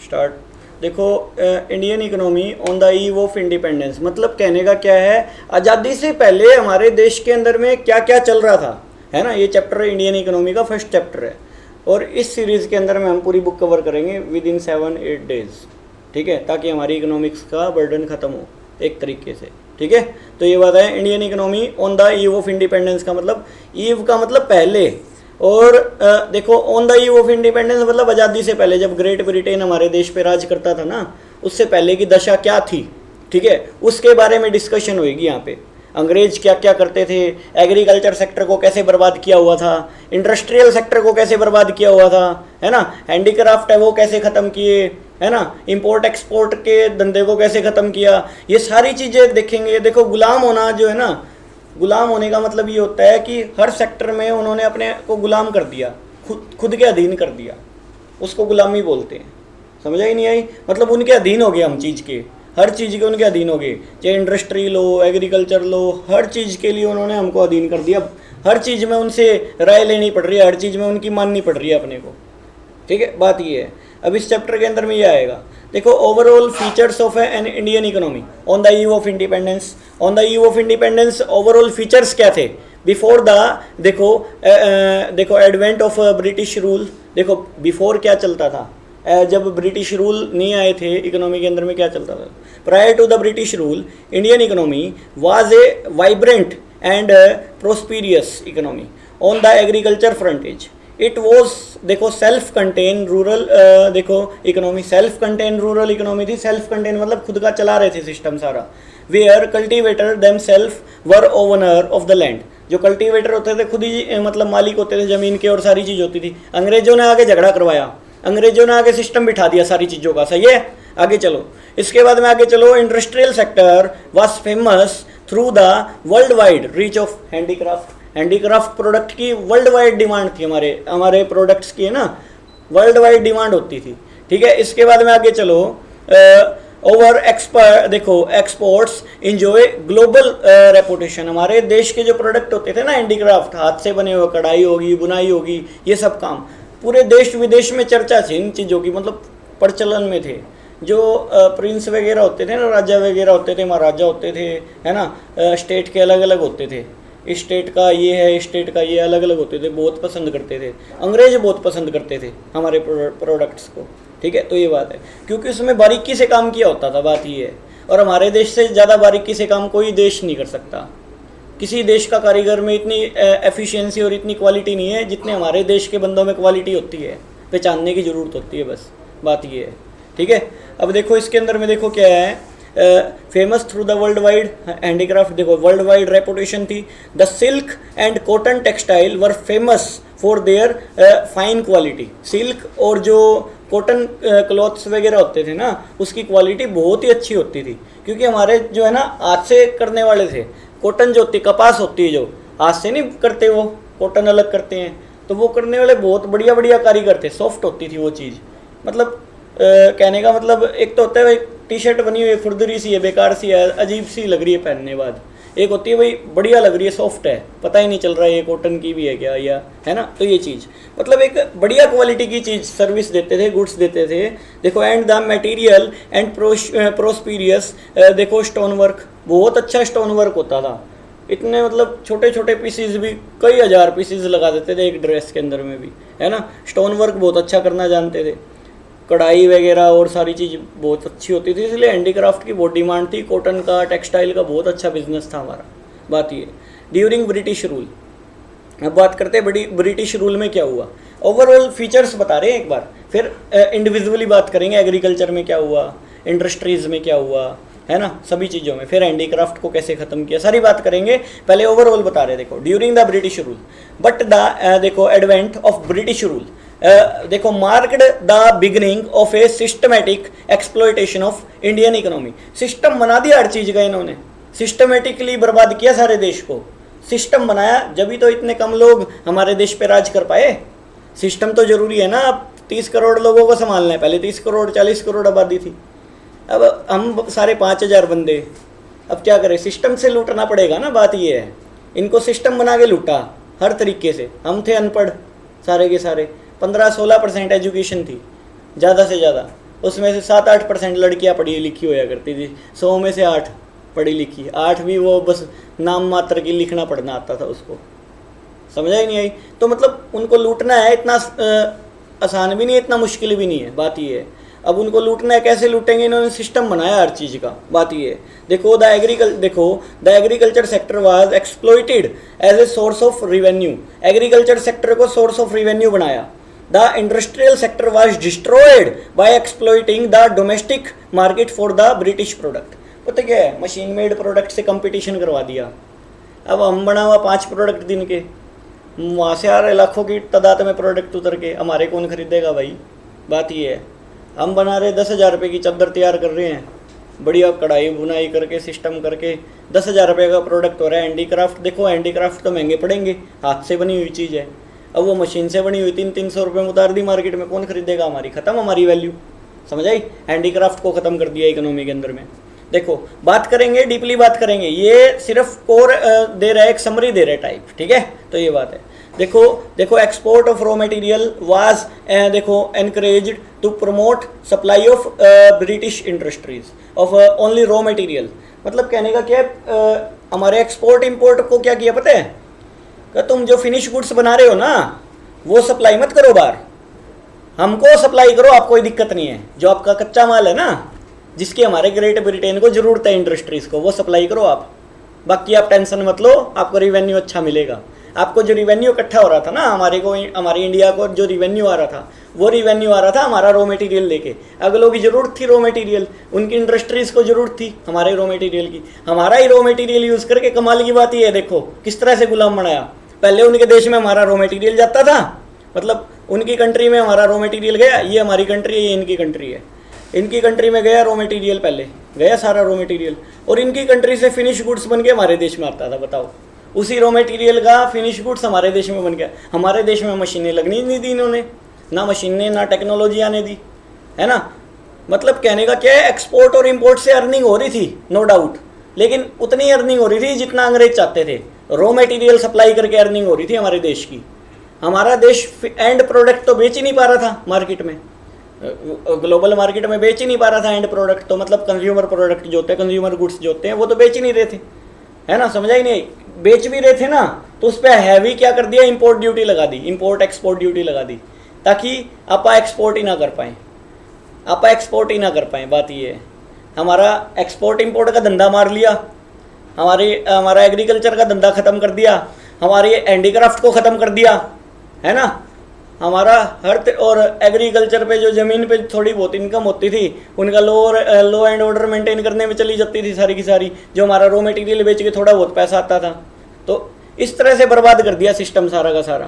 Start. देखो Indian economy on the eve of independence, मतलब कहने का क्या है, आज़ादी से पहले हमारे देश के अंदर में क्या क्या चल रहा था, है ना। ये चैप्टर इंडियन इकोनॉमी का फर्स्ट चैप्टर है और इस सीरीज़ के अंदर में हम पूरी बुक कवर करेंगे विद इन 7-8 डेज, ठीक है, ताकि हमारी इकोनॉमिक्स का बर्डन ख़त्म हो एक तरीके से, ठीक है। तो ये बात है, Indian economy on the eve of independence का मतलब, ईव का मतलब पहले, और देखो on the eve of independence मतलब आज़ादी से पहले, जब ग्रेट ब्रिटेन हमारे देश पे राज करता था ना, उससे पहले की दशा क्या थी, ठीक है, उसके बारे में डिस्कशन होएगी यहाँ पे। अंग्रेज क्या क्या करते थे, एग्रीकल्चर सेक्टर को कैसे बर्बाद किया हुआ था, इंडस्ट्रियल सेक्टर को कैसे बर्बाद किया हुआ था, है ना, हैंडीक्राफ्ट है वो कैसे ख़त्म किए, है ना, इंपोर्ट एक्सपोर्ट के धंधे को कैसे ख़त्म किया, ये सारी चीज़ें देखेंगे। देखो गुलाम होना जो है ना, गुलाम होने का मतलब ये होता है कि हर सेक्टर में उन्होंने अपने को गुलाम कर दिया, खुद के अधीन कर दिया, उसको गुलामी बोलते हैं। समझ आई नहीं आई, मतलब उनके अधीन हो गए हम चीज़ के, हर चीज़ के उनके अधीन हो गए, चाहे इंडस्ट्री लो, एग्रीकल्चर लो, हर चीज़ के लिए उन्होंने हमको अधीन कर दिया। हर चीज़ में उनसे राय लेनी पड़ रही है, हर चीज़ में उनकी माननी पड़ रही है अपने को, ठीक है। बात ये है, अब इस चैप्टर के अंदर में ये आएगा। देखो overall features of an Indian economy on the eve of independence. On the eve of independence overall features क्या थे बिफोर द, देखो एडवेंट ऑफ ब्रिटिश रूल। देखो बिफोर क्या चलता था, जब ब्रिटिश रूल नहीं आए थे इकोनॉमी के अंदर में क्या चलता था। Prior to the British rule Indian economy was a vibrant and prosperous economy on the agriculture frontage. It was, देखो सेल्फ कंटेन रूरल, देखो economy self contain rural economy थी। सेल्फ कंटेन मतलब खुद का चला रहे थे सिस्टम सारा। Where cultivator them self were owner of the land. जो कल्टिवेटर होते थे खुद ही मतलब मालिक होते थे ज़मीन के, और सारी चीज़ होती थी। अंग्रेजों ने आगे झगड़ा करवाया, अंग्रेजों ने आगे सिस्टम बिठा दिया सारी चीज़ों का, सही है। आगे चलो, इसके बाद में आगे चलो, industrial sector was famous through the world wide reach of handicraft. Handicraft product की वर्ल्ड वाइड डिमांड थी, हमारे प्रोडक्ट्स की, है ना, वर्ल्ड वाइड डिमांड होती थी, ठीक है। इसके बाद में आगे चलो, ओवर देखो एक्सपोर्ट्स इंजॉय ग्लोबल रेपुटेशन। हमारे देश के जो प्रोडक्ट होते थे ना, हैंडीक्राफ्ट, हाथ से बने हुए, कढ़ाई होगी, बुनाई होगी, ये सब काम पूरे देश विदेश में चर्चा थी इन चीज़ों की, मतलब प्रचलन में थे। जो प्रिंस वगैरह होते थे ना, राजा वगैरह होते थे, महाराजा होते थे, है ना, स्टेट के अलग अलग होते थे, इस स्टेट का ये है, इस स्टेट का ये, अलग अलग होते थे, बहुत पसंद करते थे। अंग्रेज बहुत पसंद करते थे हमारे प्रोडक्ट्स को, ठीक है। तो ये बात है, क्योंकि उसमें बारीकी से काम किया होता था, बात ये है। और हमारे देश से ज़्यादा बारीकी से काम कोई देश नहीं कर सकता। किसी देश का कारीगर में इतनी एफिशिएंसी और इतनी क्वालिटी नहीं है जितने हमारे देश के बंदों में क्वालिटी होती है। पहचानने की ज़रूरत होती है, बस बात ये है, ठीक है। अब देखो इसके अंदर में देखो क्या है, famous through the world wide handicraft, देखो वर्ल्ड वाइड रेपुटेशन थी। The silk and cotton textile were famous for their fine quality. Silk और जो कॉटन क्लॉथ्स वगैरह होते थे ना, उसकी क्वालिटी बहुत ही अच्छी होती थी, क्योंकि हमारे जो है ना हाथ से करने वाले थे। कॉटन जो होती, कपास होती है, जो हाथ से नहीं करते, वो कॉटन अलग करते हैं, तो वो करने वाले बहुत बढ़िया बढ़िया कारीगर थे, सॉफ्ट होती थी वो चीज़। मतलब कहने का मतलब, एक तो होता है भाई टी शर्ट बनी हुई है, खुरदरी सी है, बेकार सी है, अजीब सी लग रही है पहनने बाद। एक होती है भाई बढ़िया लग रही है, सॉफ्ट है, पता ही नहीं चल रहा है ये कॉटन की भी है क्या, या है ना। तो ये चीज़ मतलब एक बढ़िया क्वालिटी की चीज़ सर्विस देते थे, गुड्स देते थे। देखो एंड द मटेरियल एंड प्रोस्पीरियस, देखो स्टोन वर्क, बहुत अच्छा स्टोन वर्क होता था। इतने मतलब छोटे छोटे पीसीज भी कई हज़ार पीसीज लगा देते थे एक ड्रेस के अंदर में भी, है ना। स्टोन वर्क बहुत अच्छा करना जानते थे, कढ़ाई वगैरह और सारी चीज़ बहुत अच्छी होती थी, इसलिए हैंडीक्राफ्ट की बहुत डिमांड थी। कॉटन का, टेक्सटाइल का बहुत अच्छा बिजनेस था हमारा। बात ये ड्यूरिंग ब्रिटिश रूल। अब बात करते हैं ब्रिटिश रूल में क्या हुआ। ओवरऑल फीचर्स बता रहे हैं एक बार, फिर इंडिविजुअली बात करेंगे, एग्रीकल्चर में क्या हुआ, इंडस्ट्रीज़ में क्या हुआ, है ना, सभी चीज़ों में, फिर हैंडीक्राफ्ट को कैसे ख़त्म किया, सारी बात करेंगे। पहले ओवरऑल बता रहे, देखो during the British rule, but the देखो एडवेंट ऑफ ब्रिटिश रूल, देखो marked the beginning of a systematic exploitation of Indian economy. System बना दिया हर चीज़ का इन्होंने, सिस्टमेटिकली बर्बाद किया सारे देश को। सिस्टम बनाया, जब तो इतने कम लोग हमारे देश पे राज कर पाए। सिस्टम तो जरूरी है ना, अब 30 करोड़ लोगों को संभालना है, पहले 30 करोड़ 40 करोड़ आबादी थी, अब हम सारे 5000 बंदे, अब क्या करें, सिस्टम से लूटना पड़ेगा ना। बात ये है, इनको सिस्टम बना के लूटा हर तरीके से। हम थे अनपढ़ सारे के सारे, 15-16% एजुकेशन थी ज़्यादा से ज़्यादा, उसमें से 7-8% लड़कियां पढ़ी लिखी होया करती थी, 100 में से 8 पढ़ी लिखी, 8 भी वो बस नाम मात्र की लिखना पढ़ना आता था उसको, समझा ही नहीं आई। तो मतलब उनको लूटना है, इतना आसान भी नहीं है, इतना मुश्किल भी नहीं है, बात ये है। अब उनको लूटना है, कैसे लूटेंगे, इन्होंने सिस्टम बनाया हर चीज़ का, बात ये है। देखो the agriculture sector was exploited as a source of revenue, agriculture sector को सोर्स ऑफ रिवेन्यू बनाया। The industrial sector was destroyed by exploiting the domestic market for the British product. पता क्या है, मशीन मेड प्रोडक्ट से competition करवा दिया। अब हम बना हुआ 5 प्रोडक्ट दिन के, वहाँ से आ रहे लाखों की तादाद में प्रोडक्ट उतर के, हमारे कौन खरीदेगा भाई, बात ये है। हम बना रहे 10,000 रुपये की चादर तैयार कर रहे हैं, बढ़िया कढ़ाई बुनाई करके सिस्टम करके 10,000 रुपये का प्रोडक्ट हो रहा है। हैंडीक्राफ्ट देखो, हैंडीक्राफ्ट तो महंगे पड़ेंगे, हाथ से बनी हुई चीज़ है। अब वो मशीन से बनी हुई 300-300 रुपये में उतार दी मार्केट में, कौन खरीदेगा, हमारी ख़त्म हमारी वैल्यू, समझ आई। हैंडीक्राफ्ट को ख़त्म कर दिया इकोनॉमी के अंदर में। देखो बात करेंगे, डीपली बात करेंगे, ये सिर्फ कोर दे रहा है, एक समरी दे रहा है टाइप, ठीक है। तो ये बात है। देखो export of raw material was देखो encouraged to promote supply of British industries of only raw material. मतलब कहने का क्या है, हमारे एक्सपोर्ट इंपोर्ट को क्या किया पता है, कि तुम जो फिनिश गुड्स बना रहे हो ना, वो सप्लाई मत करो बाहर, हमको सप्लाई करो, आपको कोई दिक्कत नहीं है। जो आपका कच्चा माल है ना, जिसकी हमारे ग्रेट ब्रिटेन को ज़रूरत है इंडस्ट्रीज़ को, वो सप्लाई करो आप, बाकी आप टेंशन मत लो, आपको रिवेन्यू अच्छा मिलेगा। आपको जो रिवेन्यू इकट्ठा हो रहा था ना, हमारे इंडिया को जो रिवेन्यू आ रहा था, वो रिवेन्यू आ रहा था हमारा रॉ मटेरियल लेके। अगलों की ज़रूरत थी रॉ मटेरियल, उनकी इंडस्ट्रीज़ को ज़रूरत थी हमारे रॉ मटेरियल की, हमारा ही रॉ मटेरियल यूज़ करके। कमाल की बात ये है, देखो किस तरह से गुलाम बनाया। पहले उनके देश में हमारा रॉ मटेरियल जाता था, मतलब उनकी कंट्री में हमारा रॉ मटेरियल गया, ये हमारी कंट्री है, ये इनकी कंट्री है, इनकी कंट्री में गया रॉ मटेरियल, पहले गया सारा रॉ मटेरियल, और इनकी कंट्री से फिनिश गुड्स बन के हमारे देश में आता था। बताओ, उसी रॉ मटेरियल का फिनिश गुड्स हमारे देश में बन गया। हमारे देश में मशीनें लगनी नहीं दी इन्होंने, ना मशीनें ना टेक्नोलॉजी आने दी, है ना। मतलब कहने का क्या है, एक्सपोर्ट और इंपोर्ट से अर्निंग हो रही थी नो डाउट, लेकिन उतनी अर्निंग हो रही थी जितना अंग्रेज चाहते थे। रॉ मटेरियल सप्लाई करके अर्निंग हो रही थी हमारे देश की। हमारा देश एंड प्रोडक्ट तो बेच ही नहीं पा रहा था मार्केट में, ग्लोबल मार्केट में बेच ही नहीं पा रहा था एंड प्रोडक्ट, तो मतलब कंज्यूमर प्रोडक्ट जो होते हैं, कंज्यूमर गुड्स जो होते हैं, वो तो बेच ही नहीं रहे थे, है ना, समझा ही नहीं। बेच भी रहे थे ना, तो उस पर हैवी क्या कर दिया, इंपोर्ट ड्यूटी लगा दी, इंपोर्ट एक्सपोर्ट ड्यूटी लगा दी, ताकि आप एक्सपोर्ट ही ना कर पाएँ, आप एक्सपोर्ट ही ना कर पाएँ। बात ये है, हमारा एक्सपोर्ट इंपोर्ट का धंधा मार लिया, हमारा एग्रीकल्चर का धंधा ख़त्म कर दिया, हमारी हैंडीक्राफ्ट को ख़त्म कर दिया, है ना। हमारा और एग्रीकल्चर पे जो ज़मीन पे थोड़ी बहुत इनकम होती थी, उनका लो एंड ऑर्डर मेंटेन करने में चली जाती थी सारी की सारी, जो हमारा रॉ मटेरियल बेच के थोड़ा बहुत पैसा आता था। तो इस तरह से बर्बाद कर दिया सिस्टम सारा का सारा।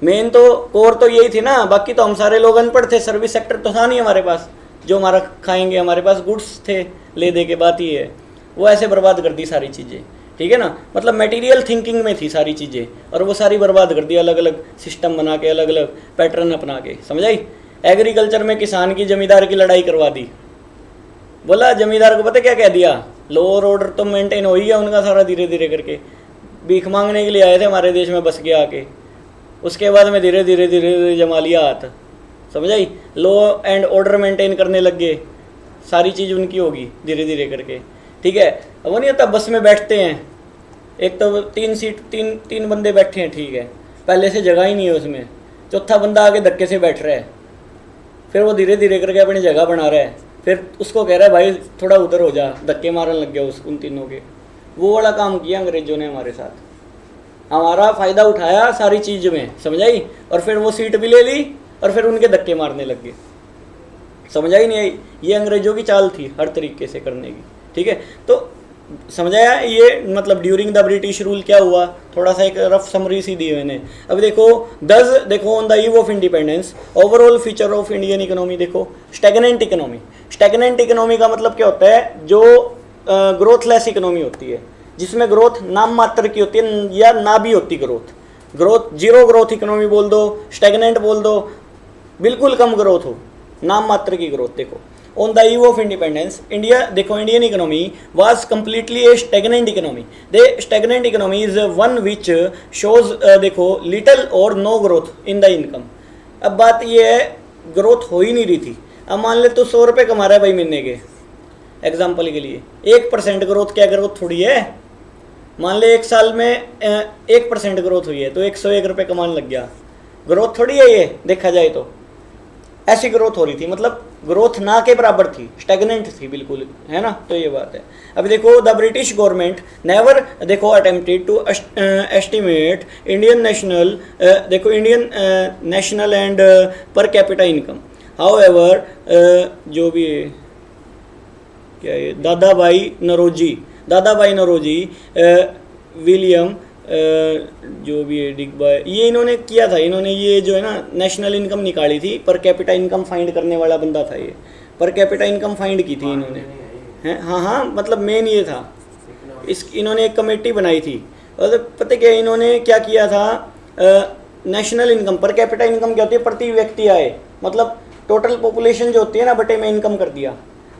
मेन तो कोर तो यही थी ना, बाकी तो हम सारे लोग अनपढ़ थे, सर्विस सेक्टर तो था नहीं हमारे पास जो हमारा खाएंगे, हमारे पास गुड्स थे ले दे के। बात ये है, वो ऐसे बर्बाद कर दी सारी चीज़ें, ठीक है ना। मतलब मटेरियल थिंकिंग में थी सारी चीज़ें, और वो सारी बर्बाद कर दी, अलग अलग सिस्टम बना के, अलग अलग पैटर्न अपना के, समझ आई। एग्रीकल्चर में किसान की जमींदार की लड़ाई करवा दी, बोला जमींदार को पता क्या कह दिया, लोअर ऑर्डर तो मेंटेन हो ही गया उनका सारा, धीरे धीरे करके भीख मांगने के लिए आए थे हमारे देश में, बस गया आके, उसके बाद में धीरे धीरे जमा लिया हाथ, समझ आई। लॉ एंड ऑर्डर मेंटेन करने लग गए, सारी चीज़ उनकी होगी धीरे धीरे करके, ठीक है। अब वो नहीं होता, बस में बैठते हैं, एक तो 3 बंदे बैठे हैं, ठीक है, पहले से जगह ही नहीं है उसमें, चौथा बंदा आके धक्के से बैठ रहा है, फिर वो धीरे धीरे करके अपनी जगह बना रहा है, फिर उसको कह रहा है भाई थोड़ा उधर हो जा, धक्के मारने लग गया उन तीनों के। वो वाला काम किया अंग्रेजों ने हमारे साथ, हमारा फ़ायदा उठाया सारी चीज़ में, समझ आई, और फिर वो सीट भी ले ली और फिर उनके धक्के मारने लग गए, समझ आई नहीं आई। ये अंग्रेजों की चाल थी हर तरीके से करने की, ठीक है। तो समझाया ये, मतलब ड्यूरिंग द ब्रिटिश रूल क्या हुआ, थोड़ा सा एक रफ समरी सी दी मैंने। अब देखो on the eve of independence overall feature of Indian economy, देखो स्टैग्नेंट इकोनॉमी। स्टैग्नेंट इकोनॉमी का मतलब क्या होता है, जो ग्रोथलेस इकोनॉमी होती है, जिसमें ग्रोथ नाम मात्र की होती है या ना भी होती ग्रोथ, जीरो ग्रोथ इकोनॉमी बोल दो, स्टैग्नेंट बोल दो, बिल्कुल कम ग्रोथ हो, नाम मात्र की ग्रोथ। देखो on the eve of independence देखो Indian economy was completely a stagnant economy. The stagnant economy is one which shows देखो little or no growth in the income. अब बात ये है, ग्रोथ हो ही नहीं रही थी। अब मान ले तू 100 रुपये कमा रहा है भाई महीने के, एग्जाम्पल के लिए 1% ग्रोथ, क्या ग्रोथ थोड़ी है। मान ले 1 साल में 1% ग्रोथ हुई है तो 101 रुपये कमाने लग गया, ग्रोथ थोड़ी है ये देखा जाए तो। ऐसी ग्रोथ हो रही थी, मतलब ग्रोथ ना के बराबर थी, स्टैग्नेंट थी बिल्कुल, है ना। तो ये बात है। अभी देखो द ब्रिटिश गवर्नमेंट नेवर देखो attempted to estimate Indian national देखो Indian national and per capita income. However जो भी क्या है, दादाभाई नौरोजी विलियम जो भी है डिगबॉय, ये इन्होंने किया था। इन्होंने ये जो है ना नेशनल इनकम निकाली थी, पर कैपिटा इनकम फाइंड करने वाला बंदा था ये, पर कैपिटा इनकम फाइंड की थी इन्होंने, हैं। हाँ, मतलब मेन ये था। इन्होंने एक कमेटी बनाई थी और पता क्या इन्होंने क्या किया था, नेशनल इनकम पर कैपिटा इनकम क्या होती है, प्रति व्यक्ति आय, मतलब टोटल पॉपुलेशन जो होती है ना बटे में इनकम कर दिया,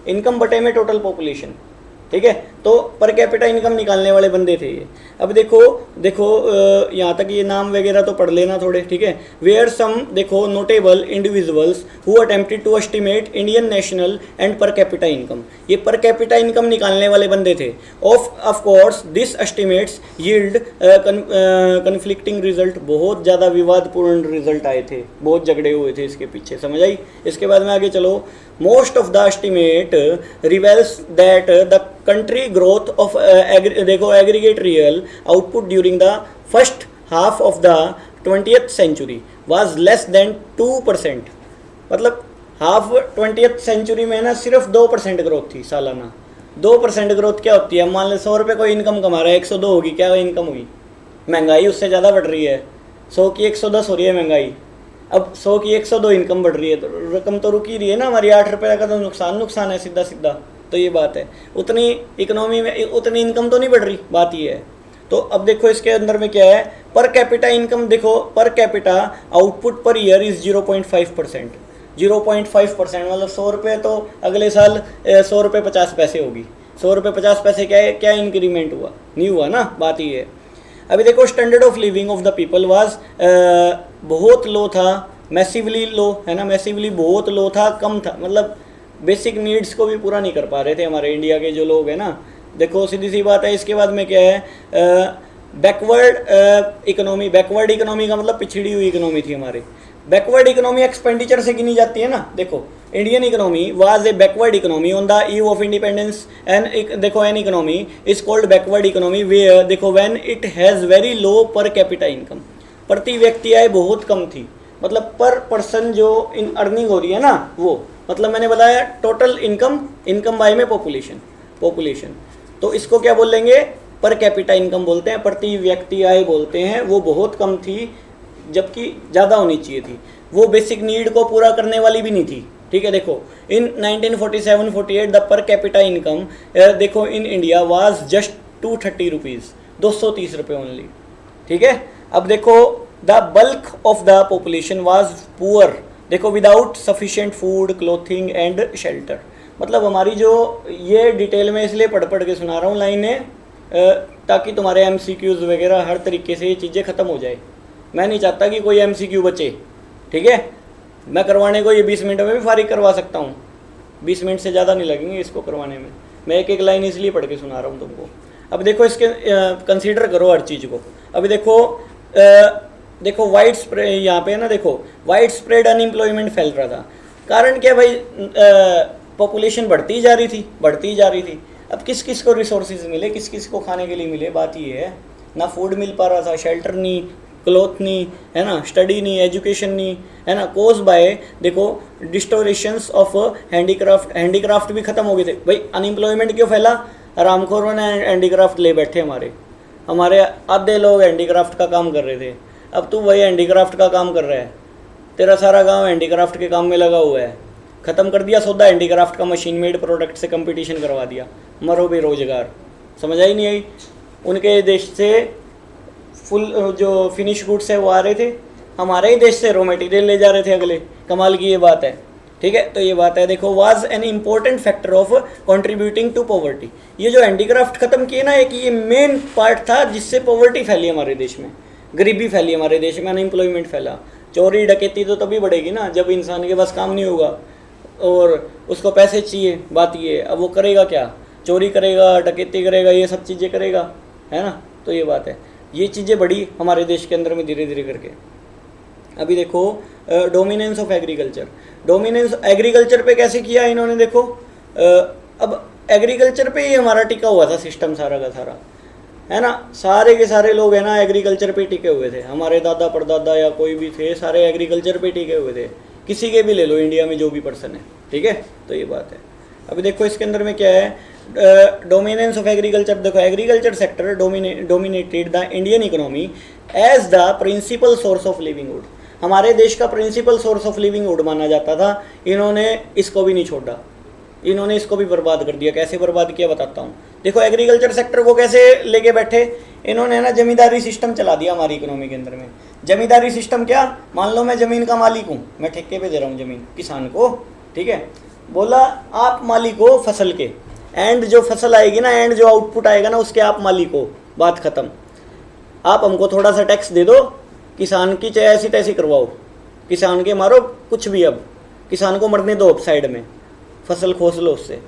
इनकम बटे में टोटल पॉपुलेशन, ठीक है। तो पर कैपिटा इनकम निकालने वाले बंदे थे ये। अब देखो यहाँ तक ये नाम वगैरह तो पढ़ लेना थोड़े, ठीक है। वेयर सम देखो notable individuals who attempted to estimate Indian national and per capita income, ये पर कैपिटा इनकम निकालने वाले बंदे थे। Of course this estimates yield conflicting result, बहुत ज़्यादा विवादपूर्ण रिजल्ट आए थे, बहुत झगड़े हुए थे इसके पीछे, समझ आई। इसके बाद में आगे चलो। Most of the estimate reveals that the country growth of देखो aggregate real output during the first half of the 20th century was less than 2%, मतलब हाफ 20th सेंचुरी में ना सिर्फ 2% ग्रोथ थी सालाना। 2% ग्रोथ क्या होती है, मान लो 100 रुपये कोई इनकम कमा रहा है, 102 होगी, क्या इनकम हुई, महंगाई उससे ज़्यादा बढ़ रही है, 100 की 110 हो रही है महंगाई, अब 100 की 102 इनकम बढ़ रही है, तो रकम तो रुक ही रही है ना हमारी, 8 रुपये का तो नुकसान है सीधा सीधा। तो ये बात है, उतनी इकोनॉमी में उतनी इनकम तो नहीं बढ़ रही, बात ये है। तो अब देखो इसके अंदर में क्या है, पर कैपिटा इनकम देखो, per capita output per year is 0.5%, 0.5%, मतलब 100 रुपये तो अगले साल 100 रुपये 50 पैसे होगी, 100 रुपये 50 पैसे क्या है, क्या इंक्रीमेंट हुआ, नहीं हुआ ना, बात ये है। अभी देखो standard of living of the people was बहुत लो था, मैसिवली लो, है ना, मैसिवली बहुत लो था, कम था, मतलब बेसिक नीड्स को भी पूरा नहीं कर पा रहे थे हमारे इंडिया के जो लोग हैं ना। देखो सीधी सी बात है। इसके बाद में क्या है, बैकवर्ड इकोनॉमी, बैकवर्ड इकोनॉमी का मतलब पिछड़ी हुई इकोनॉमी थी हमारी। बैकवर्ड इकोनॉमी एक्सपेंडिचर से गिनी जाती है ना। देखो Indian economy was a backward economy on the eve of independence and देखो an economy is called backward economy वे देखो when it has very low per capita income, प्रति व्यक्ति आय बहुत कम थी, मतलब पर पर्सन जो इन अर्निंग हो रही है ना वो, मतलब मैंने बताया टोटल इनकम बाय में पॉपुलेशन, तो इसको क्या बोलेंगे, पर कैपिटा इनकम बोलते हैं, प्रति व्यक्ति आय बोलते हैं, वो बहुत कम थी जबकि ज़्यादा होनी चाहिए थी, वो बेसिक नीड को पूरा करने वाली भी नहीं थी, ठीक है। देखो in 1947-48 the per capita income देखो in India was just 230 rupees, 230 रुपये ओनली, ठीक है। अब देखो the bulk of the population was poor, देखो without sufficient food clothing and shelter, मतलब हमारी जो ये डिटेल में इसलिए पढ़ के सुना रहा हूँ लाइनें ताकि तुम्हारे MCQs वगैरह हर तरीके से ये चीज़ें ख़त्म हो जाए। मैं नहीं चाहता कि कोई MCQ बचे, ठीक है। मैं करवाने को ये 20 मिनट में भी फारिग करवा सकता हूँ, 20 मिनट से ज़्यादा नहीं लगेंगे इसको करवाने में, मैं एक एक लाइन इसलिए पढ़ के सुना रहा हूँ तुमको। अब देखो इसके कंसीडर करो हर चीज़ को। अभी देखो वाइड स्प्रेड यहाँ पे ना, देखो वाइड स्प्रेड अनएम्प्लॉयमेंट फैल रहा था, कारण क्या भाई, पॉपुलेशन बढ़ती जा रही थी। अब किस किस को रिसोर्सेज मिले, किस किस को खाने के लिए मिले, बात ये है ना, फूड मिल पा रहा था, शेल्टर नहीं, क्लोथ नहीं, है ना, स्टडी नहीं, एजुकेशन नहीं, है ना, कोज बाय देखो डिस्टोरेशंस ऑफ हैंडीक्राफ्ट भी खत्म हो गए थे भाई। अनएम्प्लॉयमेंट क्यों फैला, रामखोरों ने हैंडीक्राफ्ट ले बैठे, हमारे आधे लोग हैंडीक्राफ्ट का काम कर रहे थे, अब तू वही हैंडीक्राफ्ट का काम कर रहा है, तेरा सारा गांव हैंडीक्राफ्ट के काम में लगा हुआ है, ख़त्म कर दिया सौदा हैंडीक्राफ्ट का, मशीन मेड प्रोडक्ट से कंपटीशन करवा दिया, मरो बेरोजगार, समझ आई नहीं आई। उनके देश से फुल जो फिनिश गुड्स है वो आ रहे थे, हमारे ही देश से रॉ मटेरियल ले जा रहे थे अगले, कमाल की ये बात है, ठीक है। तो ये बात है, देखो was an important factor of contributing to poverty, ये जो हैंडीक्राफ्ट खत्म किए ना, एक ये मेन पार्ट था जिससे पॉवर्टी फैली हमारे देश में, गरीबी फैली हमारे देश में, अनएम्प्लॉयमेंट फैला। चोरी डकैती तो तभी बढ़ेगी ना जब इंसान के पास काम नहीं होगा, और उसको पैसे चाहिए, बात ये है। अब वो करेगा क्या, चोरी करेगा, डकैती करेगा, ये सब चीज़ें करेगा, है ना। तो ये बात है, ये चीज़ें बढ़ी हमारे देश के अंदर में धीरे धीरे करके। अभी देखो dominance of agriculture, dominance agriculture पे कैसे किया इन्होंने, देखो अब एग्रीकल्चर पे ही हमारा टिका हुआ था सिस्टम सारा का सारा, है ना। सारे के सारे लोग है ना एग्रीकल्चर पे टिके हुए थे, हमारे दादा परदादा या कोई भी थे, सारे एग्रीकल्चर पे टिके हुए थे। किसी के भी ले लो इंडिया में जो भी पर्सन है, ठीक है। तो ये बात है। अभी देखो इसके अंदर में क्या है, डोमिनेंस ऑफ एग्रीकल्चर। देखो agriculture sector dominated the Indian economy as the principal source of livelihood. हमारे देश का प्रिंसिपल सोर्स ऑफ लिविंगहुड माना जाता था। इन्होंने इसको भी नहीं छोड़ा, इन्होंने इसको भी बर्बाद कर दिया। कैसे बर्बाद किया बताता हूँ। देखो एग्रीकल्चर सेक्टर को कैसे लेके बैठे इन्होंने, ना जमींदारी सिस्टम चला दिया हमारी इकोनॉमी के अंदर में। जमींदारी सिस्टम क्या, मान लो मैं ज़मीन का मालिक हूँ, मैं ठेके पे दे रहा हूँ ज़मीन किसान को, ठीक है। बोला आप मालिक हो फसल के, एंड जो फसल आएगी ना, एंड जो आउटपुट आएगा ना, उसके आप मालिक हो, बात ख़त्म। आप हमको थोड़ा सा टैक्स दे दो, किसान की चाहे ऐसी तैसी करवाओ, किसान के मारो कुछ भी, अब किसान को मरने दो, अब साइड में फसल खोस लो उससे।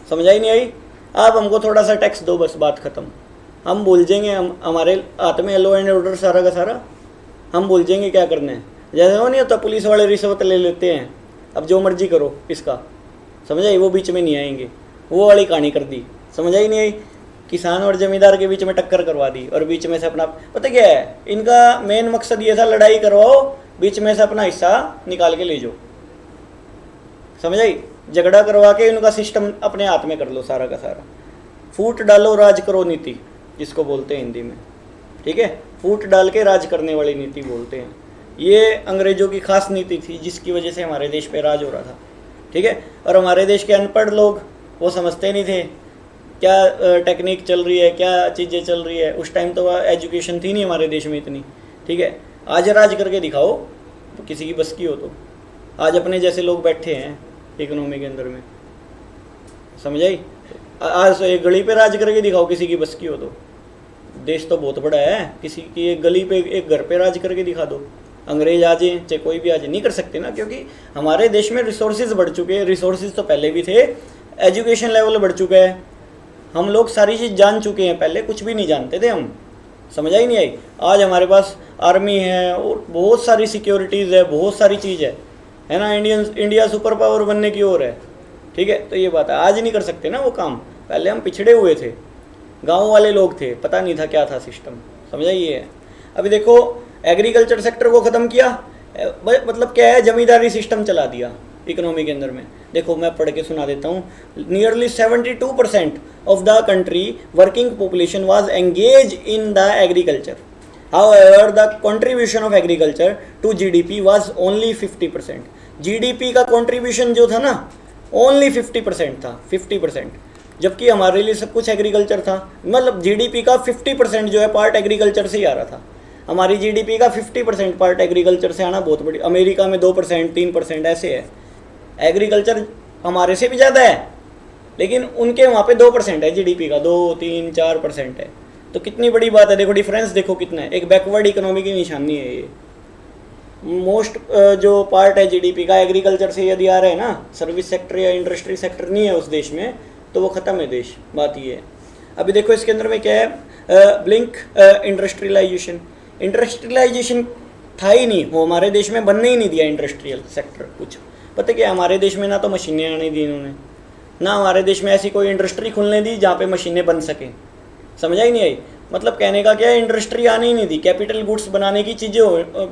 समझ आई नहीं आई, आप हमको थोड़ा सा टैक्स दो, बस बात ख़त्म। हम बोल जाएंगे, हम हमारे हाथ में लॉ एंड ऑर्डर सारा का सारा, हम बोल जाएंगे क्या करना है। जैसे वो नहीं होता पुलिस वाले रिश्वत ले लेते हैं, अब जो मर्जी करो इसका, समझ आई, वो बीच में नहीं आएंगे, वो वाली कहानी कर दी। समझ आई नहीं आई, किसान और जमींदार के बीच में टक्कर करवा दी, और बीच में से अपना, पता क्या है इनका मेन मकसद ये था, लड़ाई करवाओ, बीच में से अपना हिस्सा निकाल के ले जाओ। समझ आई, झगड़ा करवा के इनका सिस्टम अपने हाथ में कर लो सारा का सारा। फूट डालो राज करो नीति जिसको बोलते हैं हिंदी में, ठीक है। फूट डाल के राज करने वाली नीति बोलते हैं। ये अंग्रेजों की खास नीति थी जिसकी वजह से हमारे देश पे राज हो रहा था, ठीक है। और हमारे देश के अनपढ़ लोग वो समझते नहीं थे क्या टेक्निक चल रही है, क्या चीज़ें चल रही है। उस टाइम तो एजुकेशन थी नहीं हमारे देश में इतनी, ठीक है। आज राज करके दिखाओ तो किसी की बस की हो, तो आज अपने जैसे लोग बैठे हैं इकोनॉमी के अंदर में, समझ आई। आज एक गली पे राज करके दिखाओ किसी की बस की हो, तो देश तो बहुत बड़ा है, किसी की एक गली पे एक घर पे राज करके दिखा दो, अंग्रेज आ जाए चाहे कोई भी आ जाए, नहीं कर सकते ना, क्योंकि हमारे देश में रिसोर्सेज बढ़ चुके हैं। रिसोर्सेज तो पहले भी थे, एजुकेशन लेवल बढ़ चुका है, हम लोग सारी चीज़ जान चुके हैं, पहले कुछ भी नहीं जानते थे हम। समझ आई नहीं आई, आज हमारे पास आर्मी है और बहुत सारी सिक्योरिटीज़ है, बहुत सारी चीज़ है ना। इंडिया सुपर पावर बनने की ओर है, ठीक है। तो ये बात है, आज नहीं कर सकते ना वो काम, पहले हम पिछड़े हुए थे, गांव वाले लोग थे, पता नहीं था क्या था सिस्टम। समझ आई ये। अभी देखो एग्रीकल्चर सेक्टर को ख़त्म किया, मतलब क्या है, जमींदारी सिस्टम चला दिया इकोनॉमी के अंदर में। देखो मैं पढ़ के सुना देता हूँ। Nearly 72% of the country working population was engage in the agriculture. However the contribution of agriculture to GDP was only 50%। GDP का कंट्रीब्यूशन जो था ना ओनली 50% था, 50%, जबकि हमारे लिए सब कुछ एग्रीकल्चर था। मतलब जीडीपी का 50% जो है पार्ट एग्रीकल्चर से ही आ रहा था। हमारी जीडीपी का 50% पार्ट एग्रीकल्चर से आना बहुत बड़ी, अमेरिका में 2%, 3% ऐसे है। एग्रीकल्चर हमारे से भी ज़्यादा है, लेकिन उनके वहाँ पे 2% है जीडीपी का, 2, 3, 4% है। तो कितनी बड़ी बात है, देखो डिफरेंस देखो कितना है। एक बैकवर्ड इकोनॉमी की निशानी है ये। मोस्ट जो पार्ट है जीडीपी का एग्रीकल्चर से यदि आ रहा है ना, सर्विस सेक्टर या इंडस्ट्री सेक्टर नहीं है उस देश में, तो वो ख़त्म है देश, बात ये है। अभी देखो इसके अंदर में क्या है, ब्लिंक इंडस्ट्रियलाइजेशन। इंडस्ट्रियलाइजेशन था ही नहीं, वो हमारे देश में बनने ही नहीं दिया इंडस्ट्रियल सेक्टर कुछ। पता क्या, हमारे देश में ना तो मशीनें आने दी इन्होंने, ना हमारे देश में ऐसी कोई इंडस्ट्री खुलने दी जहाँ पे मशीनें बन सकें। समझ आई नहीं आई, मतलब कहने का क्या है, इंडस्ट्री आने ही नहीं दी, कैपिटल गुड्स बनाने की चीज़ें हो।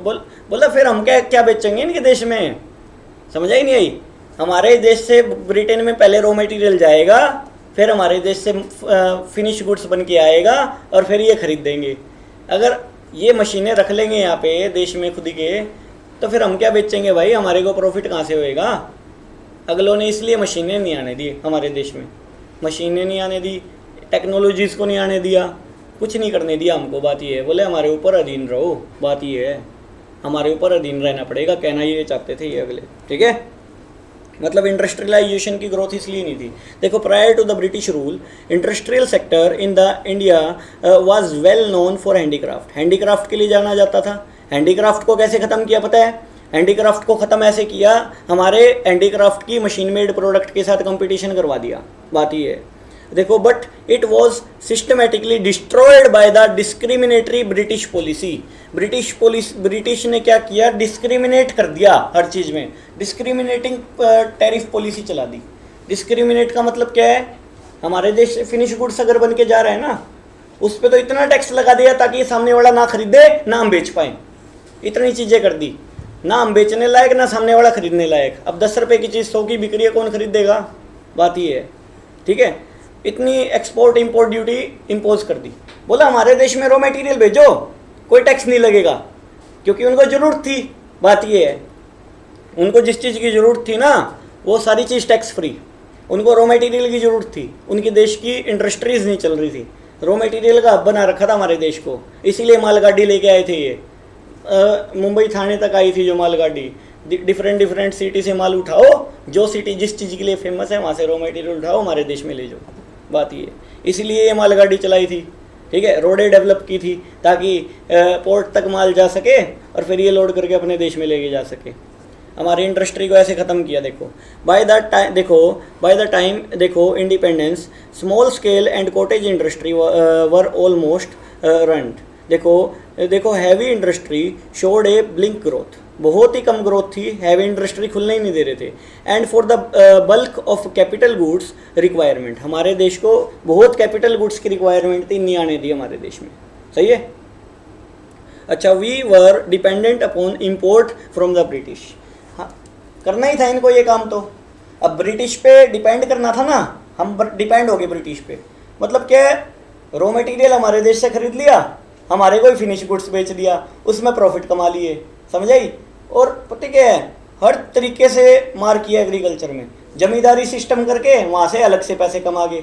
बोला फिर हम क्या बेचेंगे इनके देश में। समझ आई नहीं आई, हमारे देश से ब्रिटेन में पहले रॉ मटेरियल जाएगा, फिर हमारे देश से फिनिश गुड्स बन के आएगा, और फिर ये खरीद देंगे। अगर ये मशीनें रख लेंगे यहाँ पे देश में खुद के, तो फिर हम क्या बेचेंगे भाई, हमारे को प्रॉफिट कहाँ से होएगा। अगलों ने इसलिए मशीनें नहीं आने दी हमारे देश में, मशीनें नहीं आने दी, टेक्नोलॉजीज़ को नहीं आने दिया, कुछ नहीं करने दिया हमको। बात ये है, बोले हमारे ऊपर अधीन रहो, बात ये है, हमारे ऊपर अधीन रहना पड़ेगा, कहना ये चाहते थे ये अगले, ठीक है। मतलब इंडस्ट्रियलाइजेशन की ग्रोथ इसलिए नहीं थी। देखो prior to the British rule industrial sector in the India was well known for handicraft. Handicraft के लिए जाना जाता था। हैंडीक्राफ्ट को कैसे ख़त्म किया पता है, हैंडीक्राफ्ट को ख़त्म ऐसे किया, हमारे हैंडीक्राफ्ट की मशीन मेड प्रोडक्ट के साथ कंपटीशन करवा दिया। बात ये है, देखो, but it was systematically destroyed by the discriminatory British policy. British ने क्या किया, डिस्क्रिमिनेट कर दिया हर चीज़ में, डिस्क्रिमिनेटिंग टैरिफ पॉलिसी चला दी। डिस्क्रिमिनेट का मतलब क्या है, हमारे देश से फिनिश गुड्स अगर बन के जा रहा है ना, उस पर तो इतना टैक्स लगा दिया ताकि सामने वाला ना खरीदे ना हम बेच पाए, इतनी चीज़ें कर दी, ना हम बेचने लायक ना सामने वाला खरीदने लायक। अब 10 रुपये की चीज़ 100 की बिक रही है, कौन खरीदेगा? बात ये है, ठीक है। इतनी एक्सपोर्ट इंपोर्ट ड्यूटी इम्पोज कर दी, बोला हमारे देश में रॉ मटेरियल भेजो, कोई टैक्स नहीं लगेगा, क्योंकि उनको ज़रूरत थी। बात ये है, उनको जिस चीज़ की ज़रूरत थी ना, वो सारी चीज़ टैक्स फ्री। उनको रॉ मटेरियल की ज़रूरत थी, उनकी देश की इंडस्ट्रीज़ नहीं चल रही थी, रॉ मटेरियल का हब बना रखा था हमारे देश को, इसीलिए मालगाड़ी लेके आए थे ये। मुंबई थाने तक आई थी जो मालगाड़ी, डिफरेंट सिटी से माल उठाओ, जो सिटी जिस चीज़ के लिए फेमस है वहाँ से रॉ मटेरियल उठाओ, हमारे देश में ले जाओ। बात ये, इसलिए ये मालगाड़ी चलाई थी, ठीक है, रोडें डेवलप की थी ताकि पोर्ट तक माल जा सके और फिर ये लोड करके अपने देश में लेके जा सके। हमारी इंडस्ट्री को ऐसे ख़त्म किया। देखो बाय द टाइम देखो independence, small scale and cottage industry were almost run. देखो हैवी इंडस्ट्री शोड ए ब्लिंक ग्रोथ, बहुत ही कम ग्रोथ थी, हैवी इंडस्ट्री खुलने ही नहीं दे रहे थे। And for the bulk of capital goods requirement, हमारे देश को बहुत कैपिटल गुड्स की रिक्वायरमेंट थी, नहीं आने दी हमारे देश में। सही है। अच्छा, we were dependent upon import from the British. हाँ, करना ही था इनको ये काम तो। अब ब्रिटिश पे डिपेंड करना था ना, हम डिपेंड हो गए ब्रिटिश पे। मतलब क्या है, रॉ मटेरियल हमारे देश से खरीद लिया, हमारे को ही फिनिश गुड्स बेच दिया, उसमें प्रॉफिट कमा लिए, समझ आई। और पता क्या है, हर तरीके से मार किया एग्रीकल्चर में, जमींदारी सिस्टम करके वहाँ से अलग से पैसे कमा गए,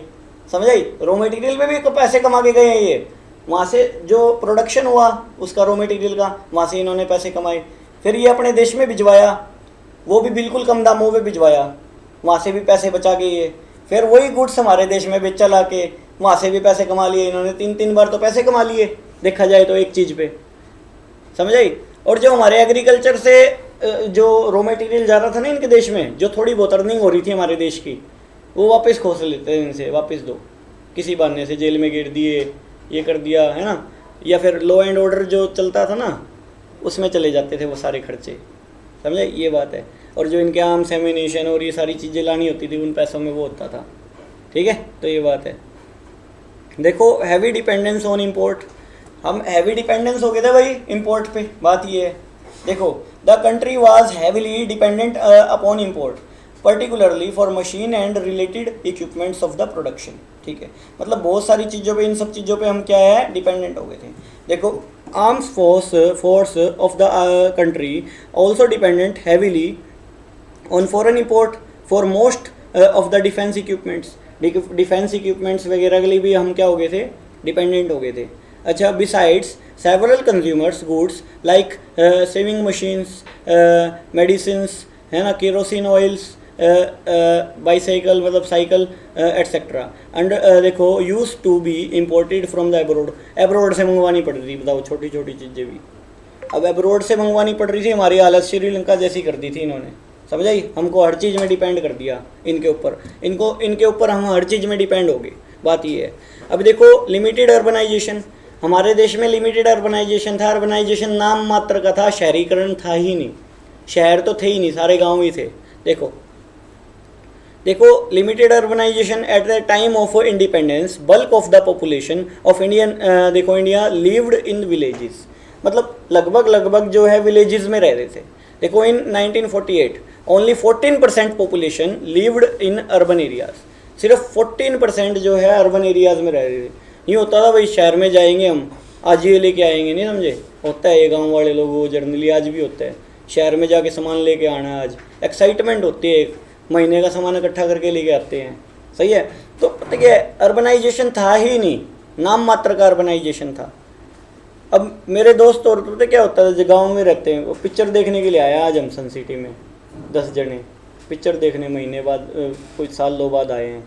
समझ आई। रॉ मटेरियल में भी पैसे कमा के गए हैं ये, वहाँ से जो प्रोडक्शन हुआ उसका रॉ मटेरियल का, वहाँ से इन्होंने पैसे कमाए, फिर ये अपने देश में भिजवाया, वो भी बिल्कुल कम दामों में भिजवाया, वहाँ से भी पैसे बचा के ये, फिर वही गुड्स हमारे देश में बेचा ला के, वहाँ से भी पैसे कमा लिए इन्होंने। 3 बार तो पैसे कमा लिए देखा जाए तो एक चीज़ पे, समझ आई। और जो हमारे एग्रीकल्चर से जो रॉ मटेरियल जा रहा था ना इनके देश में, जो थोड़ी बहुत अर्निंग हो रही थी हमारे देश की, वो वापस खोस लेते हैं इनसे, वापस दो, किसी बहाने से जेल में गिर दिए, ये कर दिया है ना, या फिर लॉ एंड ऑर्डर जो चलता था ना उसमें चले जाते थे वो सारे खर्चे, समझे, ये बात है। और जो इनके आर्म्स एम्यूनिशन और ये सारी चीज़ें लानी होती थी उन पैसों में वो होता था, ठीक है। तो ये बात है। देखो हैवी डिपेंडेंस ऑन इम्पोर्ट, हम हैवी डिपेंडेंस हो गए थे भाई इम्पोर्ट पे। बात ये है, देखो the country was heavily dependent upon import particularly for machine and related equipments of the production, ठीक है। मतलब बहुत सारी चीज़ों पे, इन सब चीज़ों पे हम क्या है, डिपेंडेंट हो गए थे। देखो arms force of the country also dependent heavily on foreign import for most of the defence equipments. Defence equipments वगैरह के लिए भी हम क्या हो गए थे, डिपेंडेंट हो गए थे। अच्छा, besides several consumers goods like sewing machines, medicines, है ना, केरोसिन ऑयल्स, बाईसाइकिल मतलब साइकिल एट्सेट्रा, एंड देखो use to be imported from the abroad से मंगवानी पड़ रही थी। बताओ, छोटी छोटी चीज़ें भी अब एब्रोड से मंगवानी पड़ रही थी। हमारी हालत श्रीलंका जैसी कर दी थी इन्होंने, समझ आई। हमको हर चीज़ में डिपेंड कर दिया इनके ऊपर, इनके ऊपर हम हर चीज़ में डिपेंड हो गए। बात ये है। अब देखो लिमिटेड अर्बनाइजेशन, हमारे देश में लिमिटेड अर्बनाइजेशन था। अर्बनाइजेशन नाम मात्र का था, शहरीकरण था ही नहीं, शहर तो थे ही नहीं, सारे गांव ही थे। देखो limited urbanisation at the time of independence, bulk of the population of India lived in villages. मतलब लगभग जो है विलेजेस में रह रहे थे। देखो इन 1948 only 14% population lived in urban areas, सिर्फ 14% जो है अर्बन एरियाज में रह रहे थे। नहीं होता था भाई शहर में जाएंगे हम, आज ये लेके आएंगे, नहीं समझे, होता है ये गांव वाले लोग वो जर्नली आज भी होता है, शहर में जाके सामान लेके आना, आज एक्साइटमेंट होती है, एक महीने का सामान इकट्ठा करके लेके आते हैं। सही है। तो पता क्या है, अर्बनाइजेशन था ही नहीं, नाम मात्र का अर्बनाइजेशन था। अब मेरे दोस्त और पता क्या होता है, जो गाँव में रहते हैं, वो पिक्चर देखने के लिए आया आज हम सन सिटी में 10 जने पिक्चर देखने, महीने बाद कुछ साल 2 बाद आए हैं।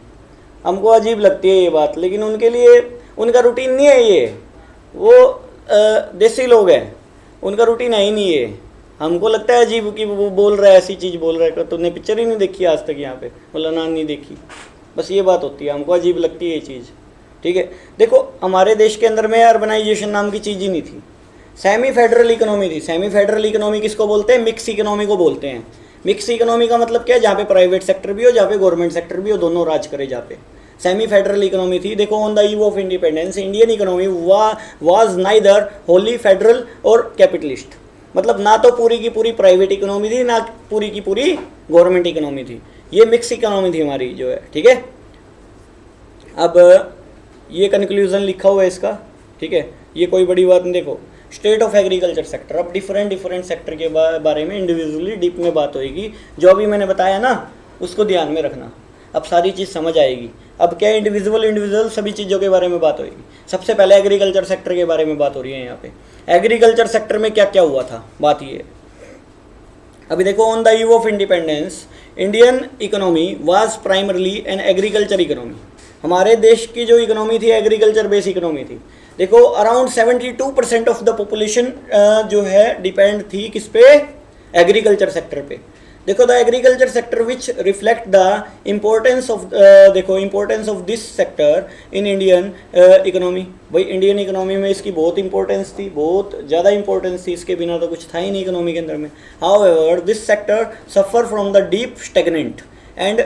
हमको अजीब लगती है ये बात, लेकिन उनके लिए उनका रूटीन नहीं है ये, वो देसी लोग हैं, उनका रूटीन है ही नहीं ये, हमको लगता है अजीब कि वो बोल रहा है, ऐसी चीज़ बोल रहा है, तुमने पिक्चर ही नहीं देखी आज तक यहाँ पे, मौलाना नहीं देखी, बस ये बात होती है, हमको अजीब लगती है ये चीज़। ठीक है, देखो हमारे देश के अंदर में अर्बनाइजेशन नाम की चीज़ ही नहीं थी, सेमी फेडरल इकोनॉमी थी। सेमी फेडरल इकोनॉमी किसको बोलते हैं? मिक्स इकोनॉमी को बोलते हैं। मिक्स इकोनॉमी का मतलब क्या है? जहाँ पे प्राइवेट सेक्टर भी हो, जहाँ पे गवर्नमेंट सेक्टर भी हो, दोनों राज करे जहाँ पे। सेमी फेडरल इकोनॉमी थी। देखो on the eve of independence Indian economy was neither Holi federal और कैपिटलिस्ट, मतलब ना तो पूरी की पूरी प्राइवेट इकोनॉमी थी, ना पूरी की पूरी गवर्नमेंट इकोनॉमी थी, ये मिक्स इकोनॉमी थी हमारी जो है। ठीक है, अब ये कंक्लूजन लिखा हुआ है इसका। ठीक है, ये कोई बड़ी बात नहीं। देखो स्टेट ऑफ एग्रीकल्चर सेक्टर, अब डिफरेंट सेक्टर के बारे में इंडिविजुअली डीप में बात होएगी। जो अभी मैंने बताया ना उसको ध्यान में रखना, अब सारी चीज़ समझ आएगी। अब क्या इंडिविजुअल सभी चीज़ों के बारे में बात होगी। सबसे पहले एग्रीकल्चर सेक्टर के बारे में बात हो रही है यहाँ पे। एग्रीकल्चर सेक्टर में क्या क्या हुआ था, बात ये। अभी देखो on the eve of independence Indian economy was primarily an agriculture economy. हमारे देश की जो इकोनॉमी थी एग्रीकल्चर बेस्ड इकोनॉमी थी। देखो अराउंड 72% ऑफ द पॉपुलेशन जो है डिपेंड थी किस पे? एग्रीकल्चर सेक्टर पे। देखो the agriculture sector which reflect the importance of देखो importance of this sector in Indian economy. भाई इंडियन इकोनॉमी में इसकी बहुत इंपॉर्टेंस थी, बहुत ज़्यादा इंपॉर्टेंस थी, इसके बिना तो कुछ था ही नहीं इकोनॉमी के अंदर में। However this sector suffer from the deep stagnant and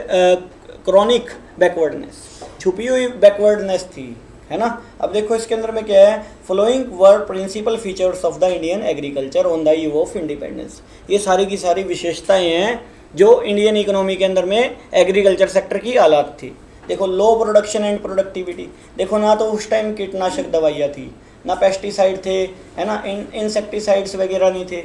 chronic backwardness, छुपी हुई बैकवर्डनेस थी, है ना। अब देखो इसके अंदर में क्या है? Following were principal features of the Indian agriculture on the eve of independence. ये सारी की सारी विशेषताएं हैं जो इंडियन इकोनॉमी के अंदर में एग्रीकल्चर सेक्टर की हालात थी। देखो लो प्रोडक्शन एंड प्रोडक्टिविटी। देखो ना तो उस टाइम कीटनाशक दवाइयाँ थी, ना पेस्टिसाइड थे, है ना, इंसेक्टिसाइड्स वगैरह नहीं थे,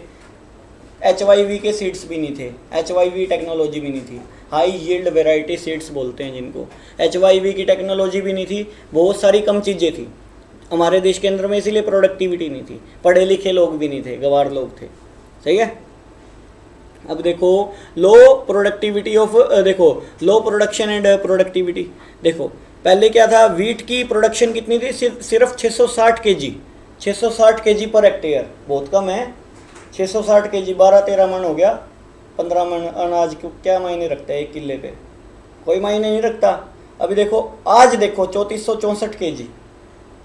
HYV के सीड्स भी नहीं थे, HYV टेक्नोलॉजी भी नहीं थी, हाई यील्ड वेराइटी सीड्स बोलते हैं जिनको, HYV की टेक्नोलॉजी भी नहीं थी, बहुत सारी कम चीज़ें थी हमारे देश के अंदर में, इसीलिए प्रोडक्टिविटी नहीं थी, पढ़े लिखे लोग भी नहीं थे, गवार लोग थे। सही है। अब देखो लो प्रोडक्टिविटी ऑफ, देखो लो प्रोडक्शन एंड प्रोडक्टिविटी। देखो पहले क्या था? वीट की प्रोडक्शन कितनी थी? सिर्फ 660 kg, 660 kg पर हेक्टेयर, बहुत कम है। 660 kg 12-13 मन हो गया, 15 मन अनाज को क्या मायने रखता है एक किले पे? कोई मायने नहीं रखता। अभी देखो आज देखो 3464 kg,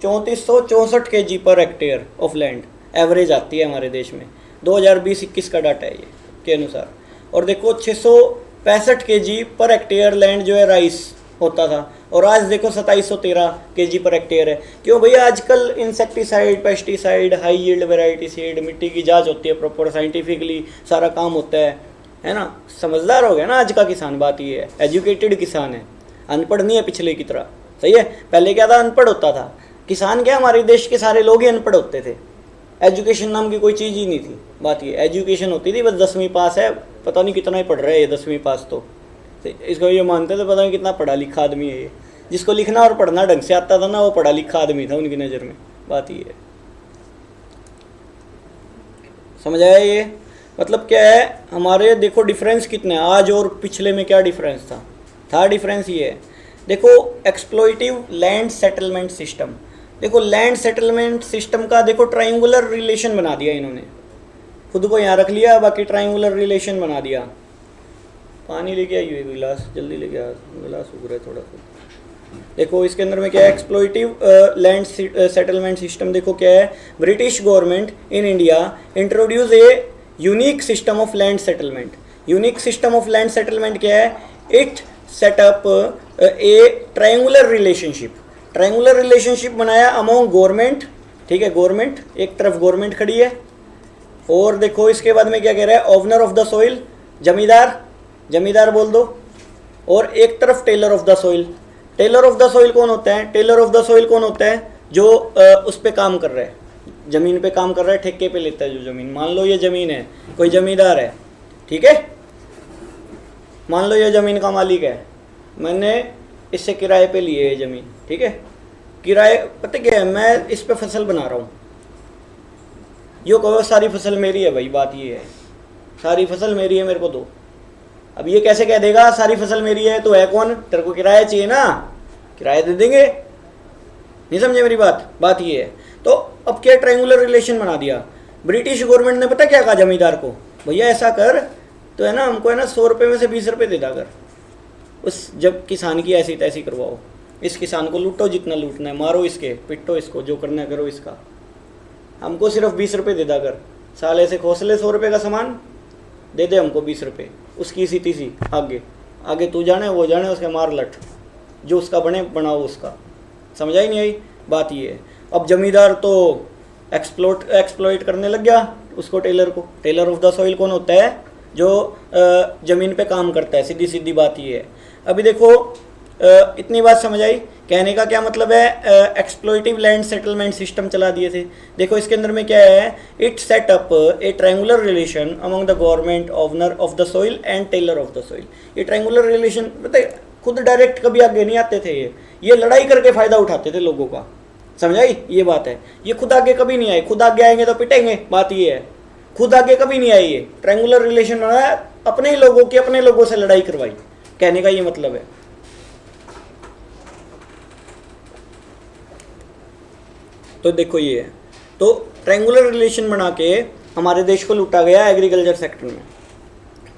3464 kg per hectare of land average आती है हमारे देश में, 2020-21 का डाटा है ये के अनुसार। और देखो 665 kg पर हेक्टेयर लैंड जो है राइस होता था, और आज देखो 2713 kg पर हेक्टेयर है। क्यों भैया? आजकल insecticide, pesticide, high yield variety seed, मिट्टी की जांच होती है प्रॉपर, साइंटिफिकली सारा काम होता है ना। समझदार हो गया ना आज का किसान, बात ये है, एजुकेटेड किसान है, अनपढ़ नहीं है पिछले की तरह। सही है। पहले क्या था? अनपढ़ होता था किसान। क्या हमारे देश के सारे लोग ही अनपढ़ होते थे, एजुकेशन नाम की कोई चीज़ ही नहीं थी। बात ये एजुकेशन होती थी बस 10वीं पास है, पता नहीं कितना ही पढ़ रहा है ये 10वीं पास, तो इसको ये मानते थे पता नहीं कितना पढ़ा लिखा आदमी है ये। जिसको लिखना और पढ़ना ढंग से आता था ना, वो पढ़ा लिखा आदमी था उनकी नज़र में। बात ये है, समझ आया ये? मतलब क्या है हमारे, देखो डिफरेंस कितने हैं आज और पिछले में, क्या डिफरेंस था डिफरेंस ये है। देखो एक्सप्लॉइटिव लैंड सेटलमेंट सिस्टम। देखो लैंड सेटलमेंट सिस्टम का देखो ट्रायंगुलर रिलेशन बना दिया इन्होंने, खुद को यहाँ रख लिया, बाकी ट्रायंगुलर रिलेशन बना दिया। पानी लेके आई हुई गिलास, जल्दी लेके आ, गिलास उग रहा है थोड़ा सा। देखो इसके अंदर में क्या है? एक्सप्लॉइटिव लैंड सेटलमेंट सिस्टम। देखो क्या है? British government in India introduce a unique system of land settlement. Unique system of land settlement क्या है? It setup A triangular relationship. Triangular relationship बनाया अमोंग गवर्नमेंट। ठीक है, गवर्नमेंट एक तरफ गवर्नमेंट खड़ी है, और देखो इसके बाद में क्या कह रहा है? ओनर ऑफ द सॉइल, जमींदार बोल दो, और एक तरफ tiller of the soil. Tiller of the soil कौन होता है? टेलर ऑफ द सॉइल कौन होता है? जो उस पे काम कर रहा है, ज़मीन पे काम कर रहा है, ठेके पे लेता है जो ज़मीन। मान लो ये ज़मीन है, कोई ज़मींदार है, ठीक है, मान लो ये ज़मीन का मालिक है, मैंने इससे किराए पे लिए है ज़मीन, ठीक है, किराए, पता क्या है, मैं इस पे फसल बना रहा हूँ, यो कहो सारी फसल मेरी है भाई, बात ये है सारी फसल मेरी है, मेरे को दो। अब ये कैसे कह देगा सारी फसल मेरी है? तो है कौन? तेरे को किराया चाहिए ना, किराया दे देंगे। नहीं समझे मेरी बात ये है। तो अब क्या ट्रायंगुलर रिलेशन बना दिया ब्रिटिश गवर्नमेंट ने, पता क्या कहा जमींदार को भैया ऐसा कर, तो है ना हमको है ना 100 रुपये में से 20 रुपये दे दा कर, उस जब किसान की ऐसी तैसी करवाओ, इस किसान को लूटो जितना लूटना है, मारो इसके, पिटो इसको, जो करना है करो इसका, हमको सिर्फ 20 रुपये दे दा कर। साले से खोसले 100 रुपये का सामान दे दे हमको 20 रुपये, उसकी सी तीसी आगे आगे तू जाने वो जाने, उसके मार लट, जो उसका बने बनाओ उसका। समझा ही नहीं आई बात ये है। अब जमींदार तो एक्सप्लॉइट करने लग गया उसको, टेलर को। टेलर ऑफ द सॉइल कौन होता है? जो ज़मीन पे काम करता है, सीधी सीधी बात ये है। अभी देखो इतनी बात समझ आई, कहने का क्या मतलब है? एक्सप्लॉइटिव लैंड सेटलमेंट सिस्टम चला दिए थे। देखो इसके अंदर में क्या है, it set up a triangular relation among the government owner of the soil and tiller of the soil. ये ट्रायंगुलर रिलेशन बताइए, खुद डायरेक्ट कभी आगे नहीं आते थे, ये लड़ाई करके फ़ायदा उठाते थे लोगों का। समझाई ये बात है, ये खुद आगे कभी नहीं आए, खुद आगे आएंगे तो पिटेंगे, बात ये है। खुद आगे कभी नहीं आई, ये ट्रायंगुलर रिलेशन बनाया, अपने ही लोगों की अपने लोगों से लड़ाई करवाई, कहने का ये मतलब है। तो देखो ये है, तो ट्रायंगुलर रिलेशन बना के हमारे देश को लूटा गया एग्रीकल्चर सेक्टर में।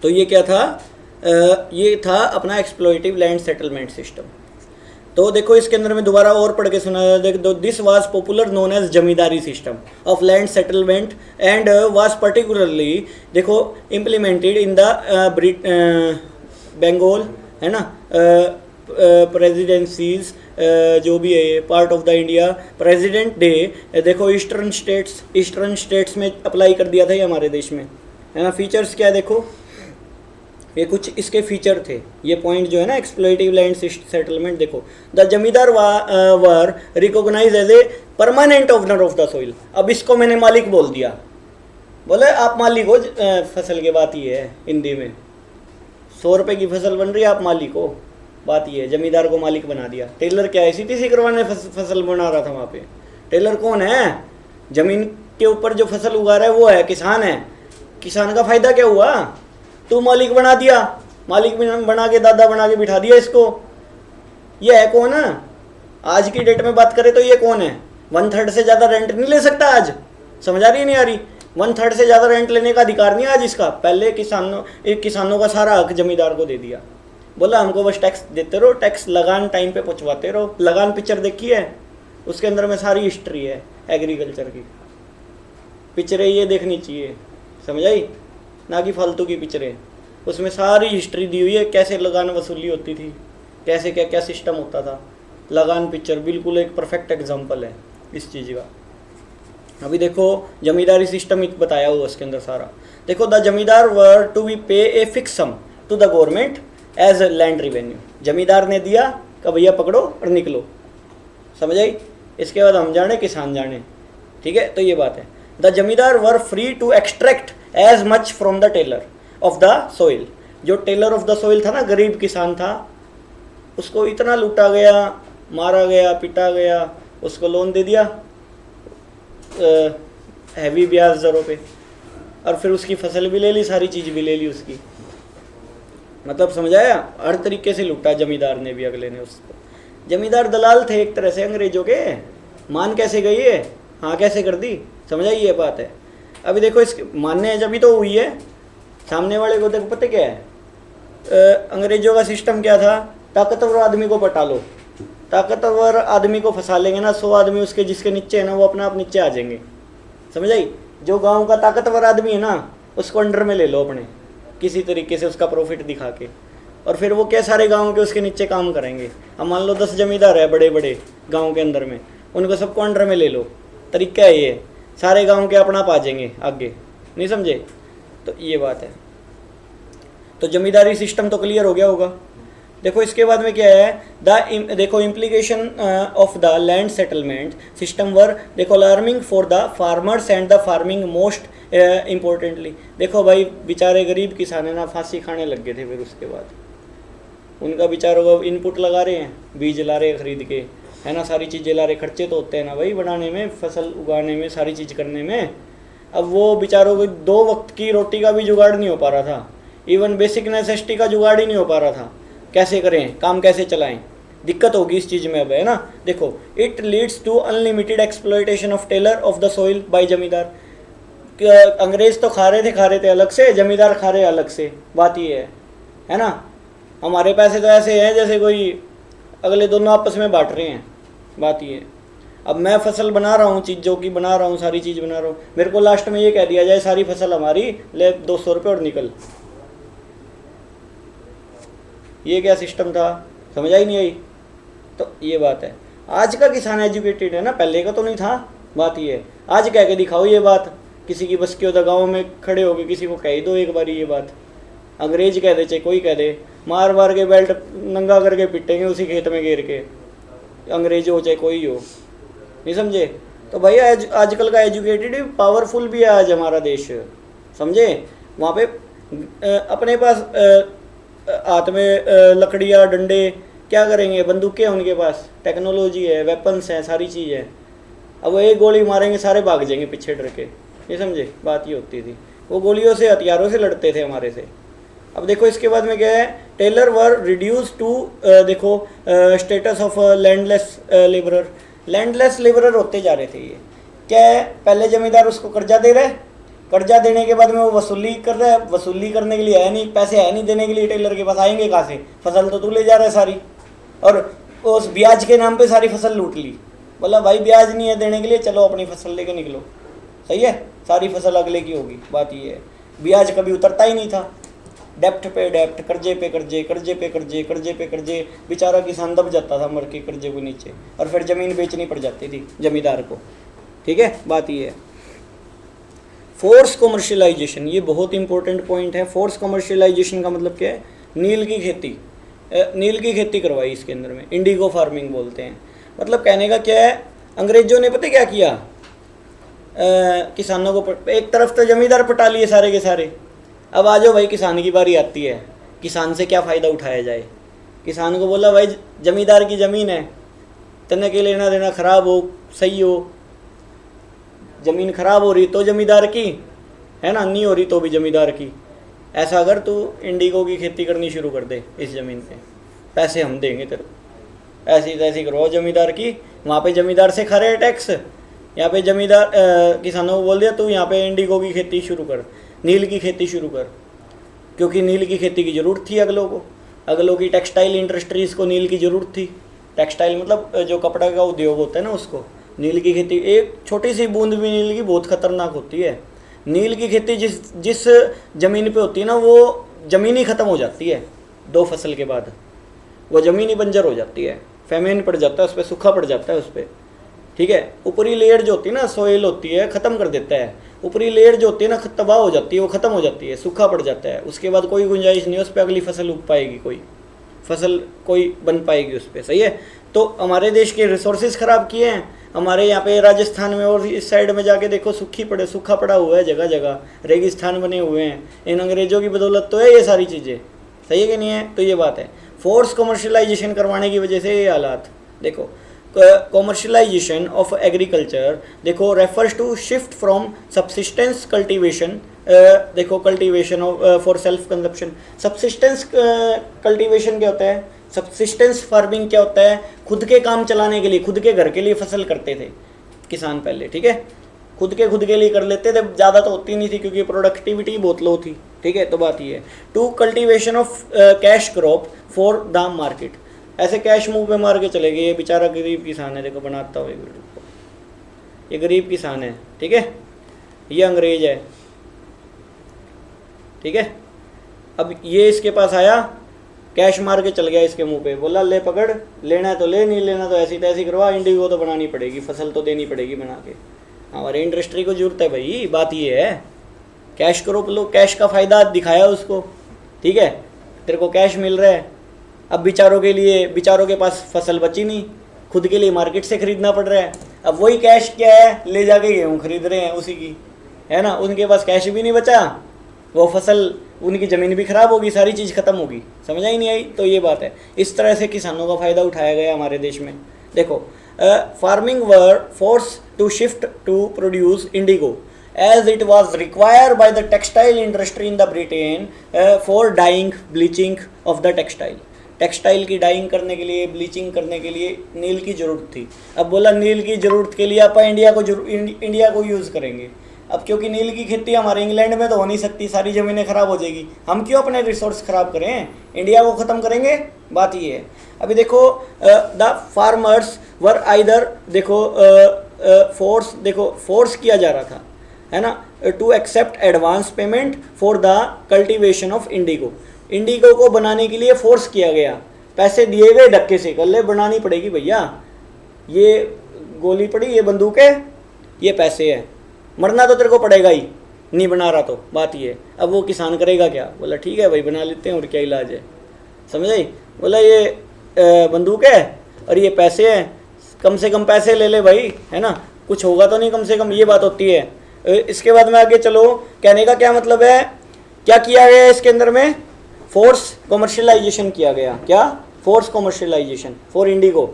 तो ये क्या था? ये था अपना एक्सप्लॉइटिव लैंड सेटलमेंट सिस्टम। तो देखो इसके अंदर में दोबारा और पढ़ के सुना, देखो this was popular known as zamindari system of land settlement and was particularly देखो इम्प्लीमेंटेड इन द बंगाल, है ना, प्रेसिडेंसीज जो भी है part of the India, presidency देखो ईस्टर्न स्टेट्स में अप्लाई कर दिया था ये हमारे देश में, है ना। फीचर्स क्या है देखो, ये कुछ इसके फीचर थे, ये पॉइंट जो है ना एक्सप्लॉइटिव लैंड सेटलमेंट। देखो the zamindar were recognise as a permanent owner of the soil. अब इसको मैंने मालिक बोल दिया, बोले आप मालिक हो फसल की, बात ये है हिंदी में। 100 रुपये की फसल बन रही है, आप मालिक हो, बात ये है। जमींदार को मालिक बना दिया। टेलर क्या है, सीधी करवाने फसल बना रहा था वहाँ पे। टेलर कौन है? जमीन के ऊपर जो फसल उगा रहा है वो है, किसान है। किसान का फायदा क्या हुआ? तू मालिक बना दिया, मालिक बना के दादा बना के बिठा दिया इसको। ये है कौन है? आज की डेट में बात करें तो ये कौन है? 1/3 से ज़्यादा रेंट नहीं ले सकता आज। समझ आ रही नहीं आ रही? 1/3 से ज़्यादा रेंट लेने का अधिकार नहीं आज इसका। पहले किसानों का सारा हक जमींदार को दे दिया। बोला हमको बस टैक्स देते रहो, टैक्स लगान टाइम पे पहुँचवाते रहो। लगान पिक्चर देखी है? उसके अंदर में सारी हिस्ट्री है एग्रीकल्चर की। पिक्चरें ये देखनी चाहिए, समझ आई? ना कि फालतू की पिक्चरें। उसमें सारी हिस्ट्री दी हुई है, कैसे लगान वसूली होती थी, कैसे क्या क्या सिस्टम होता था। लगान पिक्चर बिल्कुल एक परफेक्ट एग्जांपल है इस चीज़ का। अभी देखो जमींदारी सिस्टम बताया हुआ उसके अंदर सारा। देखो the zamindar were to be pay a fix sum to the government as land revenue. Zamindar ने दिया कि भैया पकड़ो और निकलो, समझ आई? इसके बाद हम जाने किसान जाने, ठीक है। तो ये बात है। The zamindar were free to extract as much from the tiller of the soil. जो टेलर ऑफ द सोइल था ना, गरीब किसान था, उसको इतना लूटा गया, मारा गया, पिटा गया, उसको लोन दे दिया हैवी ब्याज दरों पे, और फिर उसकी फसल भी ले ली, सारी चीज़ भी ले ली उसकी। मतलब समझाया? हर तरीके से लूटा जमींदार ने भी, अगले ने उसको। जमींदार दलाल थे एक तरह से अंग्रेजों के। मान कैसे गई है, हाँ कैसे कर दी, समझ आई? ये बात है। अभी देखो इसके मानने जब भी तो हुई है, सामने वाले को देखो पता क्या है? अंग्रेजों का सिस्टम क्या था? ताकतवर आदमी को पटा लो, ताकतवर आदमी को फंसा लेंगे ना, 100 आदमी उसके जिसके नीचे है ना, वो अपने आप नीचे आ जाएंगे, समझ आई? जो गांव का ताकतवर आदमी है ना, उसको अंडर में ले लो अपने, किसी तरीके से उसका प्रॉफिट दिखा के, और फिर वो क्या सारे गांव के उसके नीचे काम करेंगे। अब मान लो 10 जमींदार है बड़े बड़े गांव के अंदर में, उनको सबको अंडर में ले लो। तरीका है ये, सारे गांव के अपना पा जाएंगे आगे, नहीं समझे? तो ये बात है। तो जमींदारी सिस्टम तो क्लियर हो गया होगा। देखो इसके बाद में क्या है, देखो implication of the land settlement system were देखो alarming for the farmers and the farming most importantly. देखो भाई बेचारे गरीब किसान है ना, फांसी खाने लग गए थे। फिर उसके बाद उनका बेचारों को इनपुट लगा रहे हैं, बीज ला रहे हैं खरीद के, है ना, सारी चीज़ें ला रहे, खर्चे तो होते हैं ना भाई बनाने में, फसल उगाने में, सारी चीज़ करने में। अब वो बेचारों को 2 वक्त की रोटी का भी जुगाड़ नहीं हो पा रहा था, इवन बेसिक नेसेसिटी का जुगाड़ ही नहीं हो पा रहा था। कैसे करें, काम कैसे चलाएं, दिक्कत होगी इस चीज़ में अब, है ना। देखो it leads to unlimited exploitation of tiller of the soil by zamindar. अंग्रेज तो खा रहे थे अलग से, जमींदार खा रहे अलग से, बात ये है ना। हमारे पैसे तो ऐसे हैं जैसे कोई अगले दोनों आपस में बांट रहे हैं, बात ये है। अब मैं फसल बना रहा हूँ, चीज़ों की बना रहा हूँ, सारी चीज़ बना रहा हूँ, मेरे को लास्ट में ये कह दिया जाए सारी फसल हमारी, ले 200 रुपये और निकल। ये क्या सिस्टम था, समझ आई नहीं आई। तो ये बात है, आज का किसान एजुकेटेड है ना, पहले का तो नहीं था, बात ये है। आज कह के दिखाओ ये बात, किसी की बस की होता, गाँव में खड़े होके किसी को कह ही दो एक बार ये बात। अंग्रेज कह दे चाहे कोई कह दे, मार मार के बेल्ट नंगा करके पिटेंगे उसी खेत में घेर के, अंग्रेज हो चाहे कोई हो, नहीं समझे। तो भैया आजकल का एजुकेटेड पावरफुल भी है आज हमारा देश, समझे। वहाँ पे अपने पास हाथ में लकड़ियाँ डंडे, क्या करेंगे, बंदूकें हैं उनके पास, टेक्नोलॉजी है, वेपन्स हैं, सारी चीज़ है। अब वो एक गोली मारेंगे सारे भाग जाएंगे पीछे डर के, ये समझे, बात ये होती थी। वो गोलियों से हथियारों से लड़ते थे हमारे से। अब देखो इसके बाद में क्या है, टेलर वर रिड्यूस टू देखो status of landless labourer. Landless labourer होते जा रहे थे ये, क्या है, पहले जमींदार उसको कर्जा दे रहा है, कर्जा देने के बाद में वो वसूली कर रहा है, वसूली करने के लिए है नहीं, पैसे है नहीं देने के लिए, टेलर के पास आएंगे कहाँ से, फसल तो तू ले जा रहा है सारी, और उस ब्याज के नाम पे सारी फसल लूट ली। बोला भाई ब्याज नहीं है देने के लिए, चलो अपनी फसल लेके निकलो, सही है, सारी फसल अगले की होगी, बात ये है। ब्याज कभी उतरता ही नहीं था, डेप्ट पे डेप्ट, कर्जे पे कर्जे, कर्जे पे कर्जे, कर्जे पे कर्जे, बेचारा किसान दब जाता था मर के कर्जे को नीचे, और फिर ज़मीन बेचनी पड़ जाती थी जमींदार को, ठीक है, बात ये है। फोर्स कमर्शियलाइजेशन, ये बहुत इंपॉर्टेंट पॉइंट है। फोर्स कमर्शियलाइजेशन का मतलब क्या है, नील की खेती, नील की खेती करवाई इसके अंदर में, इंडिगो फार्मिंग बोलते हैं। मतलब कहने का क्या है, अंग्रेजों ने पता क्या किया, किसानों को एक तरफ तो जमींदार पटा लिए सारे के सारे, अब आ जाओ भाई किसान की बारी आती है, किसान से क्या फ़ायदा उठाया जाए। किसान को बोला भाई जमींदार की ज़मीन है, तने के लेना देना ख़राब हो सही हो, ज़मीन ख़राब हो रही तो जमींदार की है ना, नहीं हो रही तो भी जमींदार की। ऐसा अगर तू इंडिगो की खेती करनी शुरू कर दे इस ज़मीन पे, पैसे हम देंगे तेरे को, ऐसी तैसी करवाओ जमींदार की। वहाँ पे जमींदार से खा रहे टैक्स, यहाँ पे जमींदार किसानों को बोल दिया तू यहाँ पे इंडिगो की खेती शुरू कर, नील की खेती शुरू कर, क्योंकि नील की खेती की ज़रूरत थी अगलों को, अगलों की टेक्सटाइल इंडस्ट्रीज़ को नील की ज़रूरत थी। टेक्सटाइल मतलब जो कपड़ा का उद्योग होता है ना, उसको नील की खेती, एक छोटी सी बूंद भी नील की बहुत ख़तरनाक होती है। नील की खेती जिस ज़मीन पे होती है ना, वो ज़मीन ही ख़त्म हो जाती है 2 फसल के बाद, वो ज़मीन ही बंजर हो जाती है, फेमेन पड़ जाता है उस पर, सूखा पड़ जाता है उस पर, ठीक है। ऊपरी लेयर जो होती है ना, सोइल होती है, ख़त्म कर देता है, ऊपरी लेयर जो होती है ना तबाह हो जाती है, वो ख़त्म हो जाती है, सूखा पड़ जाता है, उसके बाद कोई गुंजाइश नहीं है उस पर अगली फसल उग पाएगी, कोई फसल कोई बन पाएगी उस पर, सही है। तो हमारे देश के रिसोर्सेज ख़राब किए हैं, हमारे यहाँ पे राजस्थान में और इस साइड में जाके देखो सूखा पड़ा हुआ है, जगह जगह रेगिस्तान बने हुए हैं, इन अंग्रेज़ों की बदौलत तो है ये सारी चीज़ें, सही है कि नहीं है। तो ये बात है, फोर्स कमर्शियलाइजेशन करवाने की वजह से ये हालात। देखो कमर्शियलाइजेशन ऑफ एग्रीकल्चर, देखो refers to shift from subsistence cultivation, देखो cultivation for self consumption. Subsistence cultivation क्या होता है, सब्सिस्टेंस फार्मिंग क्या होता है, खुद के काम चलाने के लिए, खुद के घर के लिए फसल करते थे किसान पहले, ठीक है, खुद के लिए कर लेते थे, ज़्यादा तो होती नहीं थी क्योंकि प्रोडक्टिविटी बहुत लो थी, ठीक है। तो बात ये है, to cultivation of cash crop for the market, ऐसे कैश मुंह पे मार के चले गए। ये बेचारा गरीब किसान है, देखो बनाता हुआ ये गरीब किसान है, ठीक है, ये अंग्रेज है, ठीक है। अब ये इसके पास आया, कैश मार के चल गया इसके मुंह पे, बोला ले पकड़, लेना है तो ले, नहीं लेना तो ऐसी तैसी करवा, इंडिगो तो बनानी पड़ेगी, फसल तो देनी पड़ेगी बना के, हमारे इंडस्ट्री को जरूरत है भाई, बात ये है। कैश करो लो, कैश का फ़ायदा दिखाया उसको, ठीक है, तेरे को कैश मिल रहा है। अब बेचारों के पास फसल बची नहीं, खुद के लिए मार्केट से ख़रीदना पड़ रहा है। अब वही कैश क्या है, ले जाके गेहूँ खरीद रहे हैं उसी की, है ना, उनके पास कैश भी नहीं बचा, वो फसल, उनकी ज़मीन भी ख़राब होगी, सारी चीज़ ख़त्म होगी, समझ आई नहीं आई। तो ये बात है, इस तरह से किसानों का फ़ायदा उठाया गया हमारे देश में। देखो farming were force to shift to produce indigo as it was required by the textile industry in the Britain for dyeing bleaching of the textile। Textile की डाइंग करने के लिए, ब्लीचिंग करने के लिए नील की ज़रूरत थी। अब बोला नील की ज़रूरत के लिए आप इंडिया को यूज़ करेंगे, अब क्योंकि नील की खेती हमारे इंग्लैंड में तो हो नहीं सकती, सारी ज़मीनें ख़राब हो जाएगी, हम क्यों अपने रिसोर्स ख़राब करें, इंडिया को ख़त्म करेंगे। बात ये है। अभी देखो द फार्मर्स वर आइदर, देखो फोर्स किया जा रहा था, है ना, to accept advance payment for the cultivation of indigo. Indigo को बनाने के लिए फोर्स किया गया, पैसे दिए गए धक्के से, कल बनानी पड़ेगी भैया, ये गोली पड़ी, ये बंदूक है, ये पैसे है, मरना तो तेरे को पड़ेगा ही, नहीं बना रहा तो। बात ये। अब वो किसान करेगा क्या, बोला ठीक है भाई बना लेते हैं और क्या इलाज है, समझ आई। बोला ये बंदूक है और ये पैसे हैं, कम से कम पैसे ले ले भाई, है ना, कुछ होगा तो नहीं कम से कम, ये बात होती है। इसके बाद में आगे चलो, कहने का क्या मतलब है, क्या किया गया इसके अंदर में, फोर्स कमर्शियलाइजेशन किया गया, क्या, फोर्स कमर्शियलाइजेशन फॉर इंडिगो,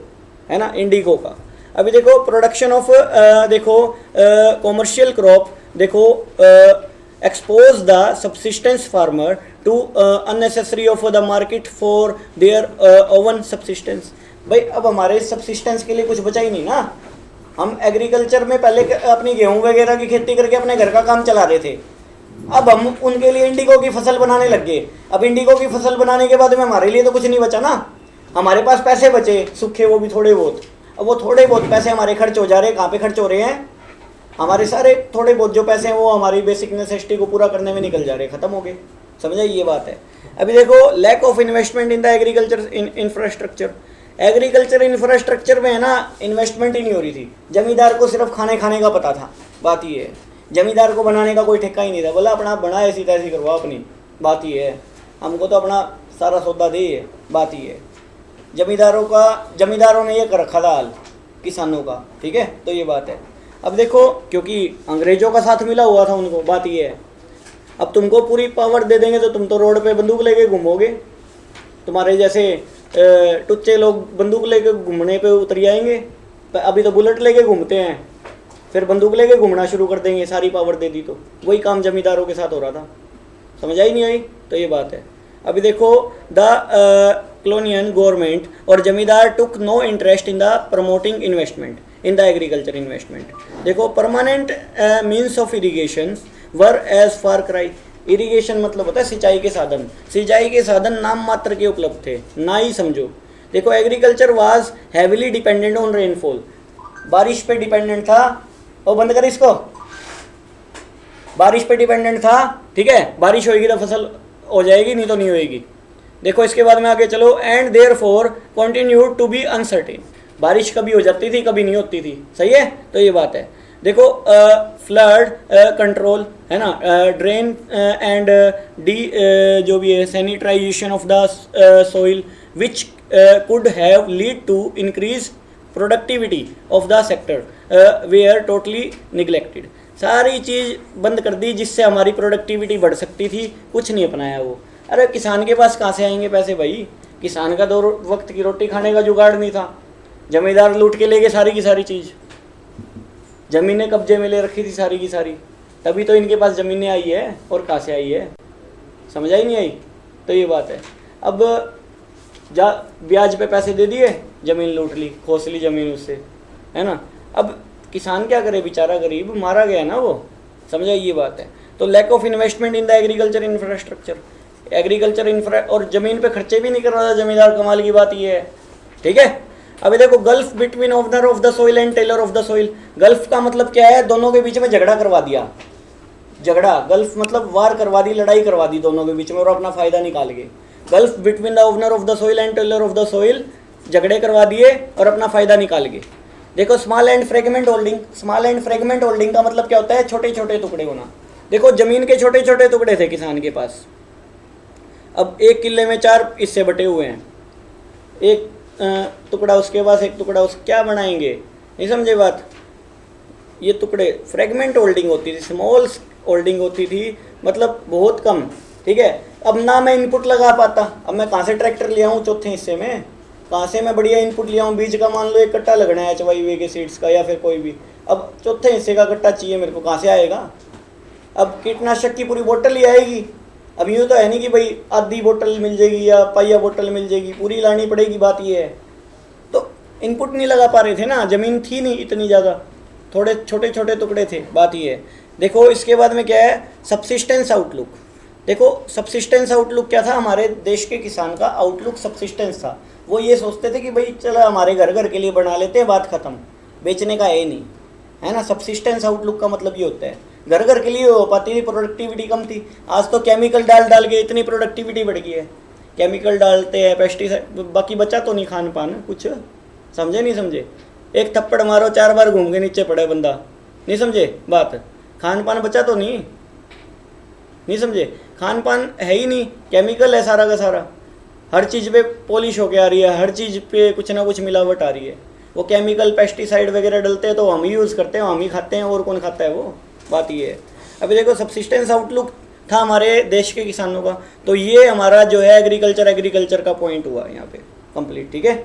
है ना, इंडिगो का। अभी देखो प्रोडक्शन ऑफ, देखो कॉमर्शियल क्रॉप, देखो expose the subsistence farmer to unnecessary of the market for their own subsistence. भाई अब हमारे सब्सिस्टेंस के लिए कुछ बचा ही नहीं ना, हम एग्रीकल्चर में पहले अपनी गेहूं वगैरह की खेती करके अपने घर का काम चला रहे थे, अब हम उनके लिए इंडिगो की फसल बनाने लग गए। अब इंडिगो की फसल बनाने के बाद में हमारे लिए तो कुछ नहीं बचा ना, हमारे पास पैसे बचे सूखे, वो भी थोड़े बहुत। अब वो थोड़े बहुत पैसे हमारे खर्च हो जा रहे हैं, कहाँ पे खर्च हो रहे हैं, हमारे सारे थोड़े बहुत जो पैसे हैं वो हमारी बेसिक नेसेसिटी को पूरा करने में निकल जा रहे हैं, खत्म हो गए, समझा, ये बात है। अभी देखो lack of investment in the agriculture infrastructure, agriculture infrastructure में है ना इन्वेस्टमेंट ही नहीं हो रही थी, जमींदार को सिर्फ खाने खाने का पता था। बात ये है, जमींदार को बनाने का कोई ठेका ही नहीं था, बोला अपना बना ऐसी तैसी करवा अपनी, बात ये है, हमको तो अपना सारा सौदा दे, बात ये है। जमींदारों ने ये कर रखा था हाल किसानों का, ठीक है, तो ये बात है। अब देखो क्योंकि अंग्रेजों का साथ मिला हुआ था उनको, बात ये है, अब तुमको पूरी पावर दे देंगे तो तुम तो रोड पे बंदूक लेके घूमोगे, तुम्हारे जैसे टुच्चे लोग बंदूक लेके घूमने पे उतर जाएंगे, अभी तो बुलेट लेके घूमते हैं, फिर बंदूक लेके घूमना शुरू कर देंगे, सारी पावर दे दी तो। वही काम जमींदारों के साथ हो रहा था, समझ आई नहीं आई, तो ये बात है। अभी देखो द colonial गवर्नमेंट और zamindar took no interest in the promoting investment in the agriculture investment. देखो permanent means of irrigation were as far cry, irrigation मतलब होता है सिंचाई के साधन, सिंचाई के साधन नाम मात्र के उपलब्ध थे, ना ही समझो। देखो agriculture was heavily dependent on rainfall, बारिश पे डिपेंडेंट था, और बंद कर इसको, बारिश पे डिपेंडेंट था, ठीक है, बारिश होगी तो फसल हो जाएगी, नहीं तो नहीं होएगी। देखो इसके बाद में आगे चलो, and therefore continued to be uncertain, बारिश कभी हो जाती थी कभी नहीं होती थी, सही है, तो ये बात है। देखो फ्लड कंट्रोल, है ना, ड्रेन एंड जो भी है sanitization of the soil which could have lead to increase productivity of the sector were totally neglected, सारी चीज़ बंद कर दी जिससे हमारी प्रोडक्टिविटी बढ़ सकती थी, कुछ नहीं अपनाया वो। अरे किसान के पास कहाँ से आएंगे पैसे भाई, किसान का 2 वक्त की रोटी खाने का जुगाड़ नहीं था, जमींदार लूट के ले गए सारी की सारी चीज़, ज़मीनें कब्जे में ले रखी थी सारी की सारी, तभी तो इनके पास ज़मीनें आई है, और कहाँ से आई है, समझ आई नहीं आई, तो ये बात है। अब जा ब्याज पे पैसे दे दिए, ज़मीन लूट ली, खोस ली ज़मीन उससे, है ना। अब किसान क्या करे, बेचारा गरीब मारा गया ना वो, समझ आई ये बात है। तो lack of investment in the agriculture infrastructure, agriculture infra, और ज़मीन पे खर्चे भी नहीं कर रहा था जमींदार, कमाल की बात ये है, ठीक है। अभी देखो gulf between owner of the soil and tiller of the soil, gulf का मतलब क्या है, दोनों के बीच में झगड़ा करवा दिया, झगड़ा, गल्फ मतलब वार करवा दी, लड़ाई करवा दी दोनों के बीच में, और अपना फ़ायदा निकाल गए। Gulf between the owner of the soil and tiller of the soil, झगड़े करवा दिए और अपना फ़ायदा निकाल गए। देखो small and fragment holding, small and fragment holding का मतलब क्या होता है, छोटे छोटे टुकड़े होना। देखो ज़मीन के छोटे छोटे टुकड़े थे किसान के पास, अब 1 किले में 4 हिस्से बटे हुए हैं, एक टुकड़ा उसके पास, एक टुकड़ा उस, क्या बनाएंगे, नहीं समझे बात। ये टुकड़े फ्रेगमेंट होल्डिंग होती थी, स्मॉल होल्डिंग होती थी, मतलब बहुत कम, ठीक है। अब ना मैं इनपुट लगा पाता, अब मैं कहाँ से ट्रैक्टर ले आऊँ चौथे हिस्से में, कहाँ से मैं बढ़िया इनपुट ले आऊँ, बीज का मान लो 1 कट्टा लगना है HYV के सीड्स का या फिर कोई भी, अब चौथे हिस्से का कट्टा चाहिए मेरे को, कहाँ से आएगा। अब कीटनाशक की पूरी बोतल ही आएगी, अब यूँ तो है नहीं कि भाई आधी बोतल मिल जाएगी या पाइया बोतल मिल जाएगी, पूरी लानी पड़ेगी, बात ये है। तो इनपुट नहीं लगा पा रहे थे ना, ज़मीन थी नहीं इतनी ज़्यादा, थोड़े छोटे छोटे टुकड़े थे, बात ये है। देखो इसके बाद में क्या है, सब्सिस्टेंस आउटलुक। देखो सब्सिस्टेंस आउटलुक क्या था, हमारे देश के किसान का आउटलुक सब्सिस्टेंस था। वो ये सोचते थे कि भाई चलो हमारे घर घर के लिए बना लेते हैं, बात खत्म, बेचने का है नहीं, है ना। सब्सिस्टेंस आउटलुक का मतलब ये होता है, घर घर के लिए हो पाती थी, प्रोडक्टिविटी कम थी। आज तो केमिकल डाल डाल के इतनी प्रोडक्टिविटी बढ़ गई है, केमिकल डालते हैं, पेस्टिसाइड, बाकी बचा तो नहीं खान पान कुछ, समझे नहीं समझे। एक थप्पड़ मारो 4 बार घूम के नीचे पड़े बंदा, नहीं समझे बात। खान पान बचा तो नहीं समझे, खान पान है ही नहीं, केमिकल है सारा का सारा। हर चीज़ पे पॉलिश होके आ रही है, हर चीज़ पे कुछ ना कुछ मिलावट आ रही है। वो केमिकल पेस्टिसाइड वगैरह डलते हैं तो हम ही यूज़ करते हैं, हम ही खाते हैं, और कौन खाता है वो, बात ये है। अभी देखो सब्सिस्टेंस आउटलुक था हमारे देश के किसानों का, तो ये हमारा जो है एग्रीकल्चर का पॉइंट हुआ यहाँ पे कंप्लीट, ठीक है।